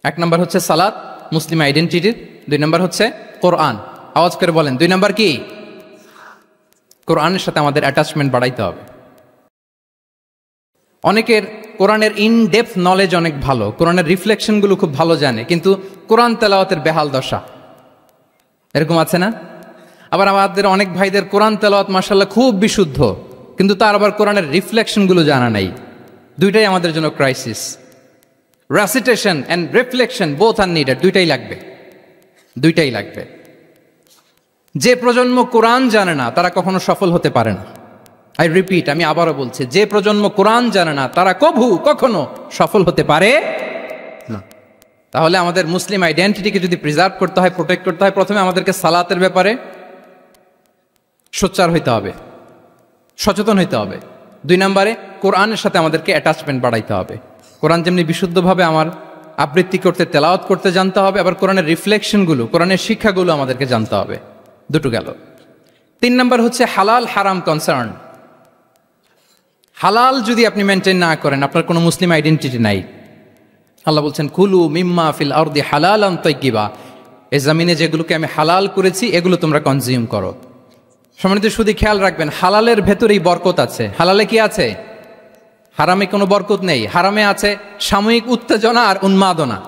1 নাম্বার হচ্ছে সালাত মুসলিম আইডেন্টিটির, 2 নাম্বার হচ্ছে কোরআন। আওয়াজ করে বলেন, 2 নাম্বার কি? কোরআনের সাথে আমাদের অ্যাটাচমেন্ট বাড়াইতে হবে। অনেকের কোরআনের ইন ডেপথ নলেজ অনেক ভালো, কোরআনের রিফ্লেকশনগুলো খুব ভালো জানে, কিন্তু কোরআন তেলাওয়াতের বেহাল দশা। এরকম আছে না? আবার আমাদের অনেক ভাইদের কোরআন তেলাওয়াত মাশাআল্লাহ খুব বিশুদ্ধ, কিন্তু তার আবার কোরআনের রিফ্লেকশনগুলো জানা নাই। দুইটাই আমাদের জন্য crisis. Recitation and reflection both are needed, দুইটাই লাগবে, দুইটাই লাগবে। যে প্রজন্ম কোরআন জানে না তারা কখনো সফল হতে পারে না। আই রিপিট, আমি আবারও বলছি, যে প্রজন্ম কোরআন জানে না তারা কখনো সফল হতে পারে না। তাহলে আমাদের মুসলিম আইডেন্টিটিকে যদি প্রিজার্ভ করতে হয়, প্রোটেক্ট করতে হয়, প্রথমে আমাদেরকে সালাতের ব্যাপারে সোচ্চার হইতে হবে, সচেতন হইতে হবে। 2 নম্বরে কোরআনের সাথে আমাদেরকে অ্যাটাচমেন্ট বাড়াইতে হবে। কোরআন যেমনি বিশুদ্ধভাবে আমার আবৃত্তি করতে, তেলাওয়াত করতে জানতে হবে, আবার কোরআনের রিফ্লেকশনগুলো, কোরআনের শিক্ষাগুলো আমাদেরকে জানতে হবে। দুটো গেল। 3 নম্বর হচ্ছে হালাল হারাম কনসার্ন। হালাল যদি আপনি মেনটেন না করেন, আপনার কোনো মুসলিম আইডেন্টিটি নাই। আল্লাহ বলছেন কুলু মিম্মা ফিল আরদি হালালান তাইয়্যিবা, এই জমিনে যেগুলোকে আমি হালাল করেছি এগুলো তোমরা কনজিউম করো। সম্মানিত শুধু খেয়াল রাখবেন, হালালের ভেতরেই বরকত আছে। হালালে কি আছে? হারামে কোনো বরকত নেই। হারামে আছে সাময়িক উত্তেজনা আর উন্মাদনা।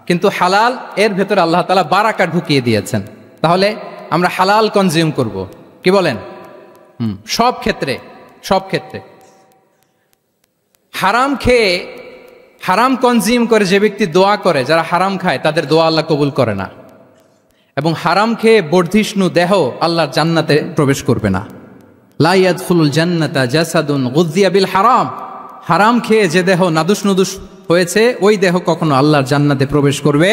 কিন্তু হালাল এর ভেতরে আল্লাহ তাআলা বারাকা ঢুকিয়ে দিয়েছেন। তাহলে আমরা হালাল কনজিউম করব, কি বলেন? সব ক্ষেত্রে, সব ক্ষেত্রে। হারাম খেয়ে, হারাম কনজিউম করে যে ব্যক্তি দোয়া করে, যারা হারাম খায় তাদের দোয়া আল্লাহ কবুল করে না। এবং হারাম খেয়ে বর্ধিষ্ণু দেহ আল্লাহর জান্নাতে প্রবেশ করবে না। লা ইয়াদখুলুল জান্নাতা জাসাদুন গুযিয়া বিল হারাম, হারাম খেয়ে যে দেহ নাদুস নুদুস হয়েছে ওই দেহ কখনো আল্লাহর জান্নাতে প্রবেশ করবে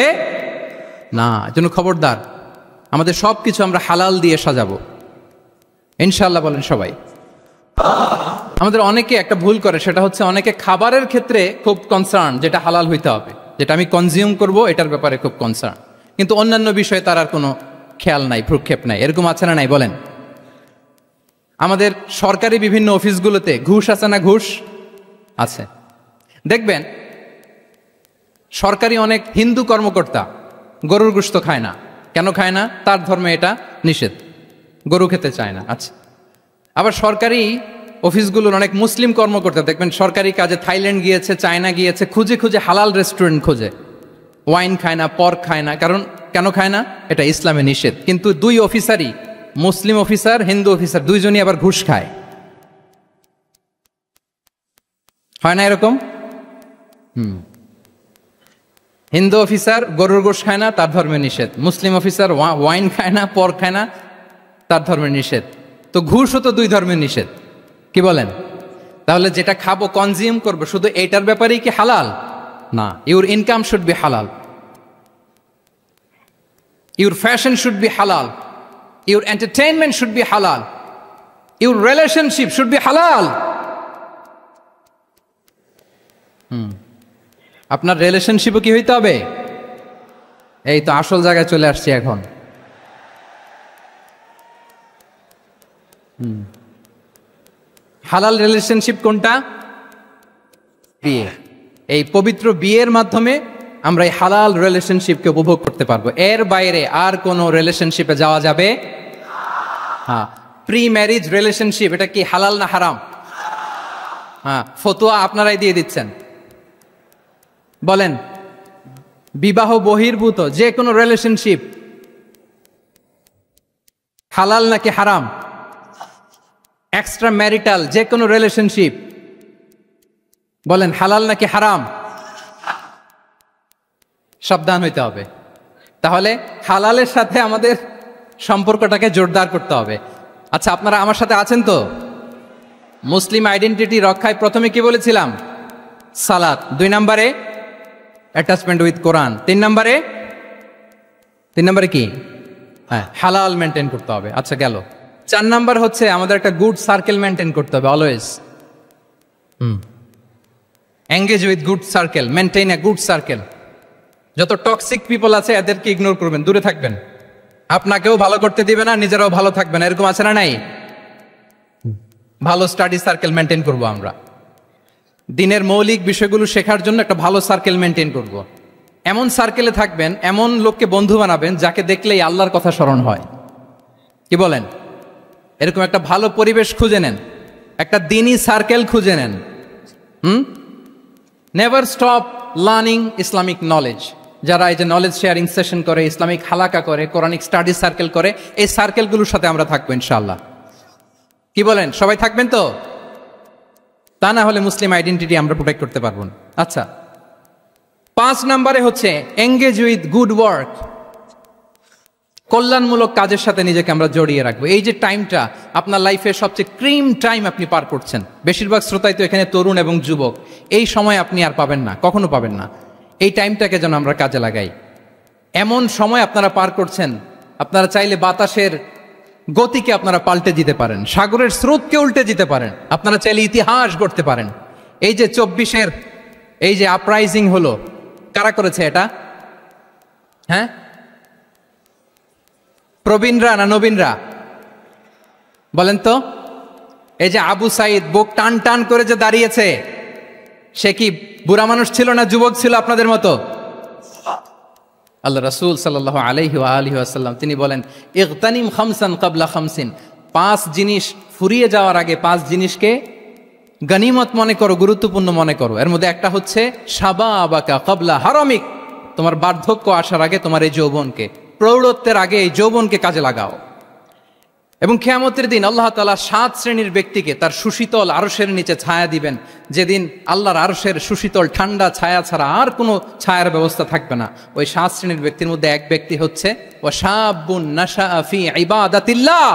না। এজন্য খবরদার, আমাদের সব কিছু আমরা হালাল দিয়ে সাজাবো ইনশাআল্লাহ। বলেন সবাই। আমাদের অনেকে একটা ভুল করে, সেটা হচ্ছে অনেকে খাবারের ক্ষেত্রে খুব কনসার্ন, যেটা হালাল হইতে হবে, যেটা আমি কনজিউম করব এটার ব্যাপারে খুব কনসার্ন, কিন্তু অন্যান্য বিষয়ে তার আর কোনো খেয়াল নাই, ভ্রুক্ষেপ নাই। এরকম আছে না নাই বলেন? আমাদের সরকারি বিভিন্ন অফিসগুলোতে ঘুষ আছে না? ঘুষ আছে। দেখবেন সরকারি অনেক হিন্দু কর্মকর্তা গরুর গোশত খায় না। কেন খায় না? তার ধর্মে এটা নিষেধ, গরু খেতে চায় না। আচ্ছা, আবার সরকারি অফিসগুলোর অনেক মুসলিম কর্মকর্তা দেখবেন সরকারি কাজে থাইল্যান্ড গিয়েছে, চায়না গিয়েছে, খুঁজে খুঁজে হালাল রেস্টুরেন্ট খোঁজে, ওয়াইন খায় না, পর্ক খায় না। কারণ কেন খায় না? এটা ইসলামে নিষেধ। কিন্তু 2 অফিসারই, মুসলিম অফিসার, হিন্দু অফিসার, দুইজনই আবার ঘুষ খায়। হয় না এরকম? হিন্দু অফিসার গরুর গোশ খায় না, তার ধর্মে নিষেধ। মুসলিম অফিসার ওয়াইন খায় না, পর্ক খায় না, তার ধর্মে নিষেধ। তো ঘুষও তো 2 ধর্মের নিষেধ, কি বলেন? তাহলে যেটা খাবো, কনজিউম করবো, শুধু এইটার ব্যাপারেই কি হালাল? না। ইউর ইনকাম শুড বি হালাল, ইউর ফ্যাশন শুড বি হালাল, ইউর এন্টারটেইনমেন্ট শুড বি হালাল, ইউর রিলেশনশিপ শুড বি হালাল। আপনার রিলেশনশিপও কি হইতে হবে? এই তো আসল জায়গায় চলে আসছি এখন। হালাল রিলেশনশিপ কোনটা? বিয়ে। এই পবিত্র বিয়ের মাধ্যমে আমরা এই হালাল রিলেশনশিপকে উপভোগ করতে পারবো। এর বাইরে আর কোনো রিলেশনশিপে যাওয়া যাবে? হ্যাঁ। প্রি ম্যারিজ রিলেশনশিপ, এটা কি হালাল না হারাম? হ্যাঁ, ফতোয়া আপনারাই দিয়ে দিচ্ছেন। বলেন, বিবাহ বহির্ভূত যে কোনো রিলেশনশিপ হালাল নাকি হারাম? এক্সট্রা ম্যারিটাল যে কোনো রিলেশনশিপ বলেন হালাল নাকি হারাম? সাবধান হইতে হবে। তাহলে হালালের সাথে আমাদের সম্পর্কটাকে জোরদার করতে হবে। আচ্ছা, আপনারা আমার সাথে আছেন তো? মুসলিম আইডেন্টিটি রক্ষায় প্রথমে কি বলেছিলাম? সালাত। 2 নম্বরে অ্যাটাচমেন্ট উইথ কোরআন। 3 নম্বরে কি? হ্যাঁ, হালাল মেনটেন করতে হবে। আচ্ছা গেল। 4 নম্বর হচ্ছে আমাদের একটা গুড সার্কেল মেনটেন করতে হবে always. Engage with good circle, maintain a good circle. যত টক্সিক পিপল আছে এদেরকে ইগনোর করবেন, দূরে থাকবেন। আপনাকেও ভালো করতে দিবে না, নিজেরাও ভালো থাকবে না। এরকম আছে না নাই? ভালো স্টাডি সার্কেল মেনটেন করব আমরা। দিনের মৌলিক বিষয়গুলো শেখার জন্য একটা ভালো সার্কেল মেনটেন করব। এমন সার্কেলে থাকবেন, এমন লোককে বন্ধু বানাবেন যাকে দেখলেই আল্লাহর কথা স্মরণ হয়, কি বলেন? এরকম একটা ভালো পরিবেশ খুঁজে নেন, একটা দিনী সার্কেল খুঁজে নেন। Never stop learning Islamic knowledge. যারা এই যে নলেজ শেয়ারিং সেশন করে, ইসলামিক হালাকা করে, কোরআনিক স্টাডি সার্কেল করে, এই সার্কেলগুলোর সাথে আমরা থাকবো ইনশাআল্লাহ। কি বলেন? সবাই থাকবেন তো? তা না হলে মুসলিম আইডেন্টিটি আমরা প্রোটেক্ট করতে পারবো না। আচ্ছা, 5 নম্বরে হচ্ছে এঙ্গেজ উইথ গুড ওয়ার্ক, কল্যাণমূলক কাজের সাথে নিজেকে আমরা জড়িয়ে রাখবো। এই যে টাইমটা আপনার লাইফের সবচেয়ে ক্রিম টাইম আপনি পার করছেন, বেশিরভাগ শ্রোতাই তো এখানে তরুণ এবং যুবক, এই সময় আপনি আর পাবেন না, কখনো পাবেন না। এই টাইমটাকে যেন আমরা কাজে লাগাই। এমন সময় আপনারা পার করছেন, আপনারা চাইলে বাতাসের গতিকে আপনারা পাল্টে দিতে পারেন, সাগরের স্রোতকে উল্টে দিতে পারেন, আপনারা চাইলে ইতিহাস গড়তে পারেন। এই যে 24-এর এই যে আপরাইজিং হলো, কারা করেছে এটা? হ্যাঁ, প্রবীণরা না নবীনরা? বলেন তো। এই যে আবু সাইদ বুক টান টান করে যে দাঁড়িয়েছে, সে কি বুড়া মানুষ ছিল না যুবক ছিল আপনাদের মতো? আল্লাহ রাসূল সাল্লাল্লাহু আলাইহি ওয়া আলিহি ওয়াসাল্লাম তিনি বলেন, ইগতানিম খামসান ক্বাবলা খামসিন, 5 জিনিস ফুরিয়ে যাওয়ার আগে 5 জিনিসকে গনিমত মনে করো, গুরুত্বপূর্ণ মনে করো। এর মধ্যে একটা হচ্ছে শাবাবাকা ক্বাবলা হারামিক, তোমার বার্ধক্য আসার আগে তোমার এই যৌবনকে, প্রৌঢ়ত্বের আগে এই যৌবনকে কাজে লাগাও। এবং কিয়ামতের দিন আল্লাহ তাআলা 7 শ্রেণীর ব্যক্তিকে তার সুশীতল আরশের নিচে ছায়া দিবেন, যেদিন আল্লাহর আরশের সুশীতল ঠান্ডা ছায়া ছাড়া আর কোনো ছায়ার ব্যবস্থা থাকবে না। ওই 7 শ্রেণীর ব্যক্তির মধ্যে এক ব্যক্তি হচ্ছে ওয়াশাবুন নাশাআ ফি ইবাদাতিল্লাহ,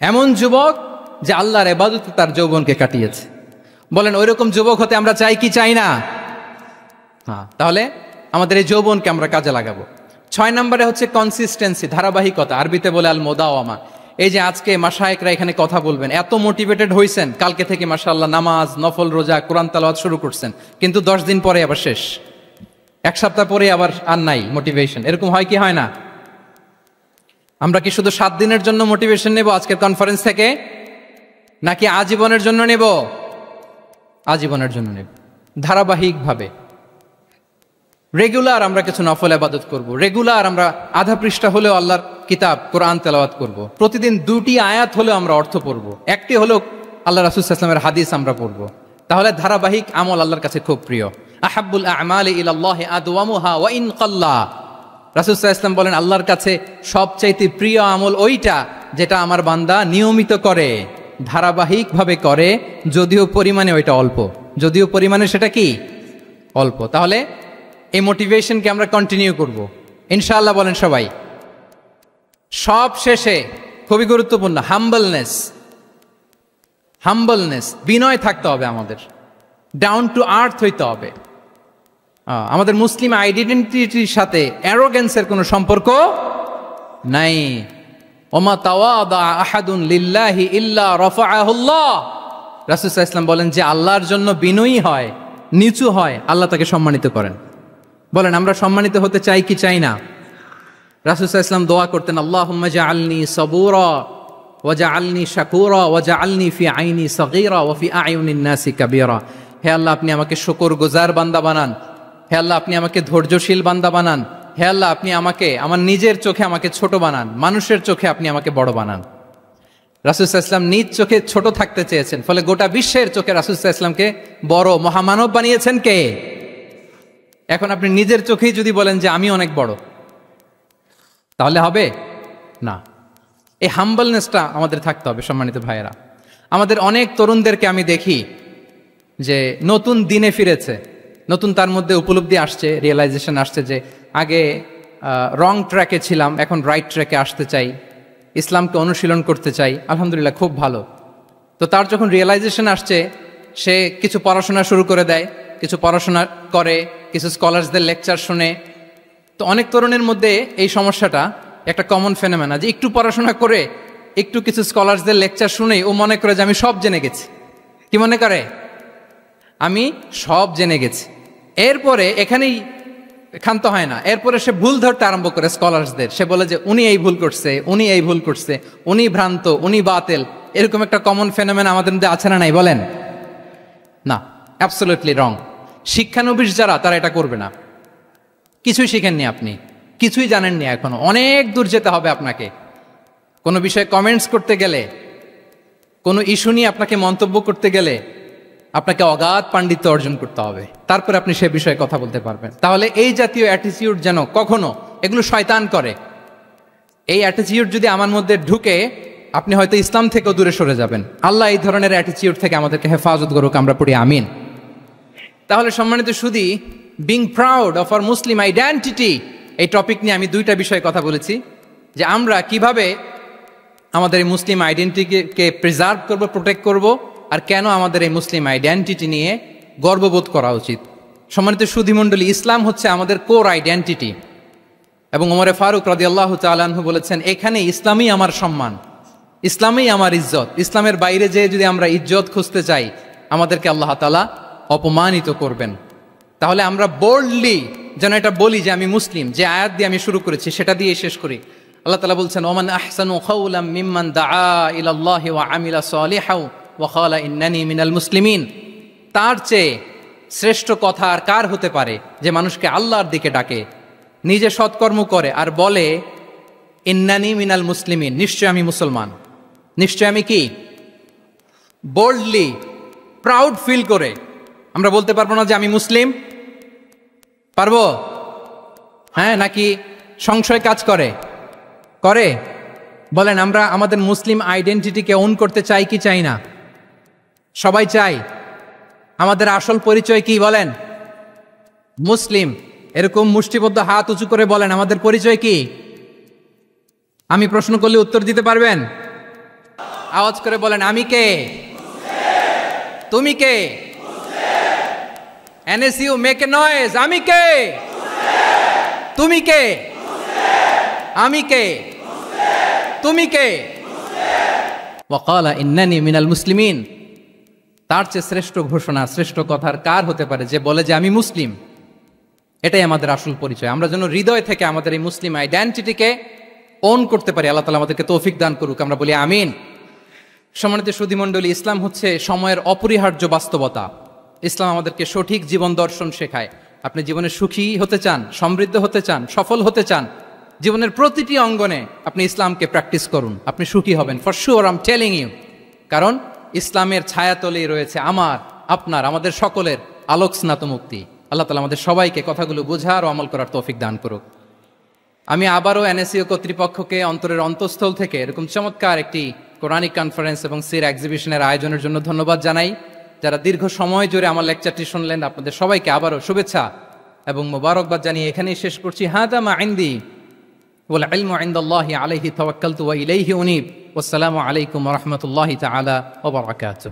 এমন যুবক যে আল্লাহর ইবাদতে তার যৌবনকে কাটিয়েছে। বলেন ওইরকম যুবক হতে আমরা চাই কি চাই না? হ্যাঁ, তাহলে আমাদের এই যৌবনকে আমরা কাজে লাগাবো। 6 নম্বরে হচ্ছে কনসিস্টেন্সি, ধারাবাহিকতা, আরবিতে বলে আল মোদাওয়ামা। এই যে আজকে মাশায়েখরা এখানে কথা বলবেন, এত মোটিভেটেড হয়েছেন, কালকে থেকে মাশাআল্লাহ নামাজ, নফল রোজা, কোরআন তেলাওয়াত শুরু করছেন, কিন্তু 10 দিন পরে আবার শেষ, 1 সপ্তাহ পরে আবার আর নাই মোটিভেশন। এরকম হয় কি হয় না? আমরা কি শুধু 7 দিনের জন্য মোটিভেশন নেব আজকের কনফারেন্স থেকে, নাকি আজীবনের জন্য নেব? আজীবনের জন্য নেব। ধারাবাহিকভাবে রেগুলার আমরা কিছু নফল ইবাদত করব, রেগুলার আমরা আধা পৃষ্ঠা হলেও আল্লাহর কিতাব কোরআন তেলাওয়াত করব, প্রতিদিন 2টি আয়াত হলেও আমরা অর্থ পড়ব, একটি হলেও আল্লাহ রাসূল সাল্লাল্লাহু আলাইহি ওয়াসাল্লামের হাদিস আমরা পড়ব। তাহলে ধারাবাহিক আমল আল্লাহর কাছে খুব প্রিয়। আহাব্বুল আ'মালি ইলাল্লাহি আদওয়ামুহা ওয়া ইন কাল্লা, রাসূল সাল্লাল্লাহু আলাইহি ওয়াসাল্লাম বলেন আল্লাহর কাছে সবচাইতে প্রিয় আমল ওইটা যেটা আমার বান্দা নিয়মিত করে, ধারাবাহিকভাবে করে, যদিও পরিমাণে ওইটা অল্প, যদিও পরিমাণে সেটা কি অল্প। তাহলে এই মোটিভেশনকে আমরা কন্টিনিউ করব ইনশাআল্লাহ। বলেন সবাই। সব শেষে খুবই গুরুত্বপূর্ণ হাম্বলনেস, বিনয় থাকতে হবে আমাদের, ডাউন টু আর্থ হইতে হবে। আমাদের মুসলিম আইডেন্টিটির সাথে অ্যারোগেন্সের কোনো সম্পর্ক নাই। ওমা তাওয়াদা আহাদুন লিল্লাহি ইল্লা রাফাআহুল্লাহ, রাসূল সাল্লাল্লাহু আলাইহি ওয়াসাল্লাম বলেন যে আল্লাহর জন্য বিনয়ী হয়, নিচু হয়, আল্লাহ তাকে সম্মানিত করেন। বলেন আমরা সম্মানিত হতে চাই কি চাই না? রাসূল সাল্লাল্লাহু আলাইহি ওয়াসাল্লাম দোয়া করতেন, আল্লাহুম্মা জাআলনি সাবুরা ওয়া জাআলনি শাকুরা ওয়া জাআলনি ফি আইনি সাগীরা ওয়া ফি আয়ুনিন নাসি কাবীরা। হে আল্লাহ, আপনি আমাকে শুকরগুজার বান্দা বানান, হে আল্লাহ আপনি আমাকে ধৈর্যশীল বান্দা বানান, হে আল্লাহ আপনি আমাকে আমার নিজের চোখে আমাকে ছোট বানান, মানুষের চোখে আপনি আমাকে বড় বানান। রাসূল সাল্লাল্লাহু আলাইহি ওয়াসাল্লাম নিজ চোখে ছোট থাকতে চেয়েছেন, ফলে গোটা বিশ্বের চোখে রাসূল সাল্লাল্লাহু আলাইহি ওয়াসাল্লামকে বড় মহামানব বানিয়েছেন কে? এখন আপনি নিজের চোখেই যদি বলেন যে আমি অনেক বড়, তাহলে হবে না। এই হাম্বলনেসটা আমাদের থাকতে হবে। সম্মানিত ভাইয়েরা, আমাদের অনেক তরুণদেরকে আমি দেখি যে নতুন দিনে ফিরেছে, নতুন তার মধ্যে উপলব্ধি আসছে, রিয়েলাইজেশন আসছে যে আগে রং ট্র্যাকে ছিলাম, এখন রাইট ট্র্যাকে আসতে চাই, ইসলামকে অনুশীলন করতে চাই। আলহামদুলিল্লাহ, খুব ভালো। তো তার যখন রিয়েলাইজেশন আসছে, সে কিছু পড়াশোনা শুরু করে দেয়, কিছু পড়াশোনা করে, কিছু স্কলার্সদের লেকচার শুনে। তো অনেক তরুণের মধ্যে এই সমস্যাটা একটা কমন ফেনোমেনা, যে একটু পড়াশোনা করে, একটু কিছু স্কলার্সদের লেকচার শুনেই ও মনে করে যে আমি সব জেনে গেছি। কি মনে করে? আমি সব জেনে গেছি। এরপরে এখানেই ক্ষান্ত হয় না, এরপরে সে ভুল ধরতে আরম্ভ করে স্কলার্সদের। সে বলে যে উনি এই ভুল করছে, উনি এই ভুল করছে, উনি ভ্রান্ত, উনি বাতেল। এরকম একটা কমন ফেনোমেনা আমাদের মধ্যে আছে না নাই? বলেন না, অ্যাবসলিউটলি রং। শিক্ষানবিশ যারা, তারা এটা করবে না। কিছুই শিখেননি আপনি, কিছুই জানেননি এখনো, অনেক দূর যেতে হবে আপনাকে। কোনো বিষয়ে কমেন্টস করতে গেলে, কোনো ইস্যু নিয়ে আপনাকে মন্তব্য করতে গেলে আপনাকে অগাধ পাণ্ডিত্য অর্জন করতে হবে, তারপরে আপনি সে বিষয়ে কথা বলতে পারবেন। তাহলে এই জাতীয় অ্যাটিটিউড যেন কখনো, এগুলো শয়তান করে, এই অ্যাটিটিউড যদি আমার মধ্যে ঢুকে আপনি হয়তো ইসলাম থেকেও দূরে সরে যাবেন। আল্লাহ এই ধরনের অ্যাটিটিউড থেকে আমাদেরকে হেফাজত করুক, আমরা পড়ি আমিন। তাহলে সম্মানিত সুধী, being proud of our Muslim identity, এই টপিক নিয়ে আমি দুইটা বিষয়ে কথা বলেছি, যে আমরা কিভাবে আমাদের এই মুসলিম আইডেন্টিটিকে প্রিজার্ভ করব, প্রোটেক্ট করব, আর কেন আমাদের এই মুসলিম আইডেন্টিটি নিয়ে গর্ববোধ করা উচিত। সম্মানিত সুধী মণ্ডলী, ইসলাম হচ্ছে আমাদের কোর আইডেন্টিটি, এবং ওমরে ফারুক রাদিয়াল্লাহু তাআলা আনহু বলেছেন, এখানে ইসলামই আমার সম্মান, ইসলামই আমার ইজ্জত। ইসলামের বাইরে যেয়ে যদি আমরা ইজ্জত খুঁজতে চাই, আমাদেরকে আল্লাহ তাআলা অপমানিত করবেন। তাহলে আমরা বোল্ডলি যেন এটা বলি যে আমি মুসলিম। যে আয়াত দিয়ে আমি শুরু করেছি সেটা দিয়ে শেষ করি। আল্লাহ তাআলা বলছেন, ওমান আহসানু কাওলাম মিম্মান দাআ ইলাল্লাহি ওয়া আমিলা সালিহাও ওয়া ক্বালা ইন্নানি মিনাল মুসলিমিন। তার চেয়ে শ্রেষ্ঠ কথা আর কার হতে পারে যে মানুষকে আল্লাহর দিকে ডাকে, নিজে সৎকর্ম করে আর বলে ইন্নানি মিনাল মুসলিমিন, নিশ্চয় আমি মুসলমান, নিশ্চয় আমি কি, বোল্ডলি প্রাউড ফিল করে। আমরা বলতে পারবো না যে আমি মুসলিম? পারবো? হ্যাঁ, নাকি সংশয় কাজ করে? করে? বলেন, আমরা আমাদের মুসলিম আইডেন্টিটিকে ওন করতে চাই কি চাই না? সবাই চাই। আমাদের আসল পরিচয় কি বলেন? মুসলিম। এরকম মুষ্টিবদ্ধ হাত উঁচু করে বলেন, আমাদের পরিচয় কি? আমি প্রশ্ন করলে উত্তর দিতে পারবেন? আওয়াজ করে বলেন, আমি কে? তুমি কে? এনএসইউ মেক এ নয়েজ, আমি কে? তুমি কে? আমি কে? তুমি কে? ওয়াকালা ইন্নানি মিনাল মুসলিমিন। তার চেয়ে শ্রেষ্ঠ ঘোষণা, শ্রেষ্ঠ কথার কার হতে পারে যে বলে যে আমি মুসলিম? এটাই আমাদের আসল পরিচয়। আমরা যেন হৃদয় থেকে আমাদের এই মুসলিম আইডেন্টিটিকে ওন করতে পারি। আল্লাহ তাআলা আমাদেরকে তৌফিক দান করুক, আমরা বলি আমিন। সম্মানিত সুধী মণ্ডলী, ইসলাম হচ্ছে সময়ের অপরিহার্য বাস্তবতা। ইসলাম আমাদেরকে সঠিক জীবন দর্শন শেখায়। আপনি জীবনে সুখী হতে চান, সমৃদ্ধ হতে চান, সফল হতে চান, জীবনের প্রতিটি অঙ্গনে আপনি ইসলামকে প্র্যাকটিস করুন, আপনি সুখী হবেন, for sure, I am telling you. কারণ ইসলামের ছায়াতলেই রয়েছে আমার, আপনার, আমাদের সকলের আলোক স্নাত মুক্তি। আল্লাহ তাআলা আমাদের সবাইকে কথাগুলো বোঝার ও আমল করার তৌফিক দান করুক। আমি আবারও এনএসইউ কর্তৃপক্ষকে অন্তরের অন্তঃস্থল থেকে এরকম চমৎকার একটি কোরআনিক কনফারেন্স এবং সির এক্সিবিশনের আয়োজনের জন্য ধন্যবাদ জানাই। যারা দীর্ঘ সময় জুড়ে আমার লেকচারটি শুনলেন, আপনাদের সবাইকে আবারও শুভেচ্ছা এবং মোবারকবাদ জানিয়ে এখানেই শেষ করছি। হাদা মা ইনদি ওয়াল ইলমু ইনদাল্লাহি আলাইহি তাওয়াক্কালতু ওয়া ইলাইহি উনীব। ওয়াসসালামু আলাইকুম ওয়া রাহমাতুল্লাহি তাআলা ওয়া বারাকাতুহু।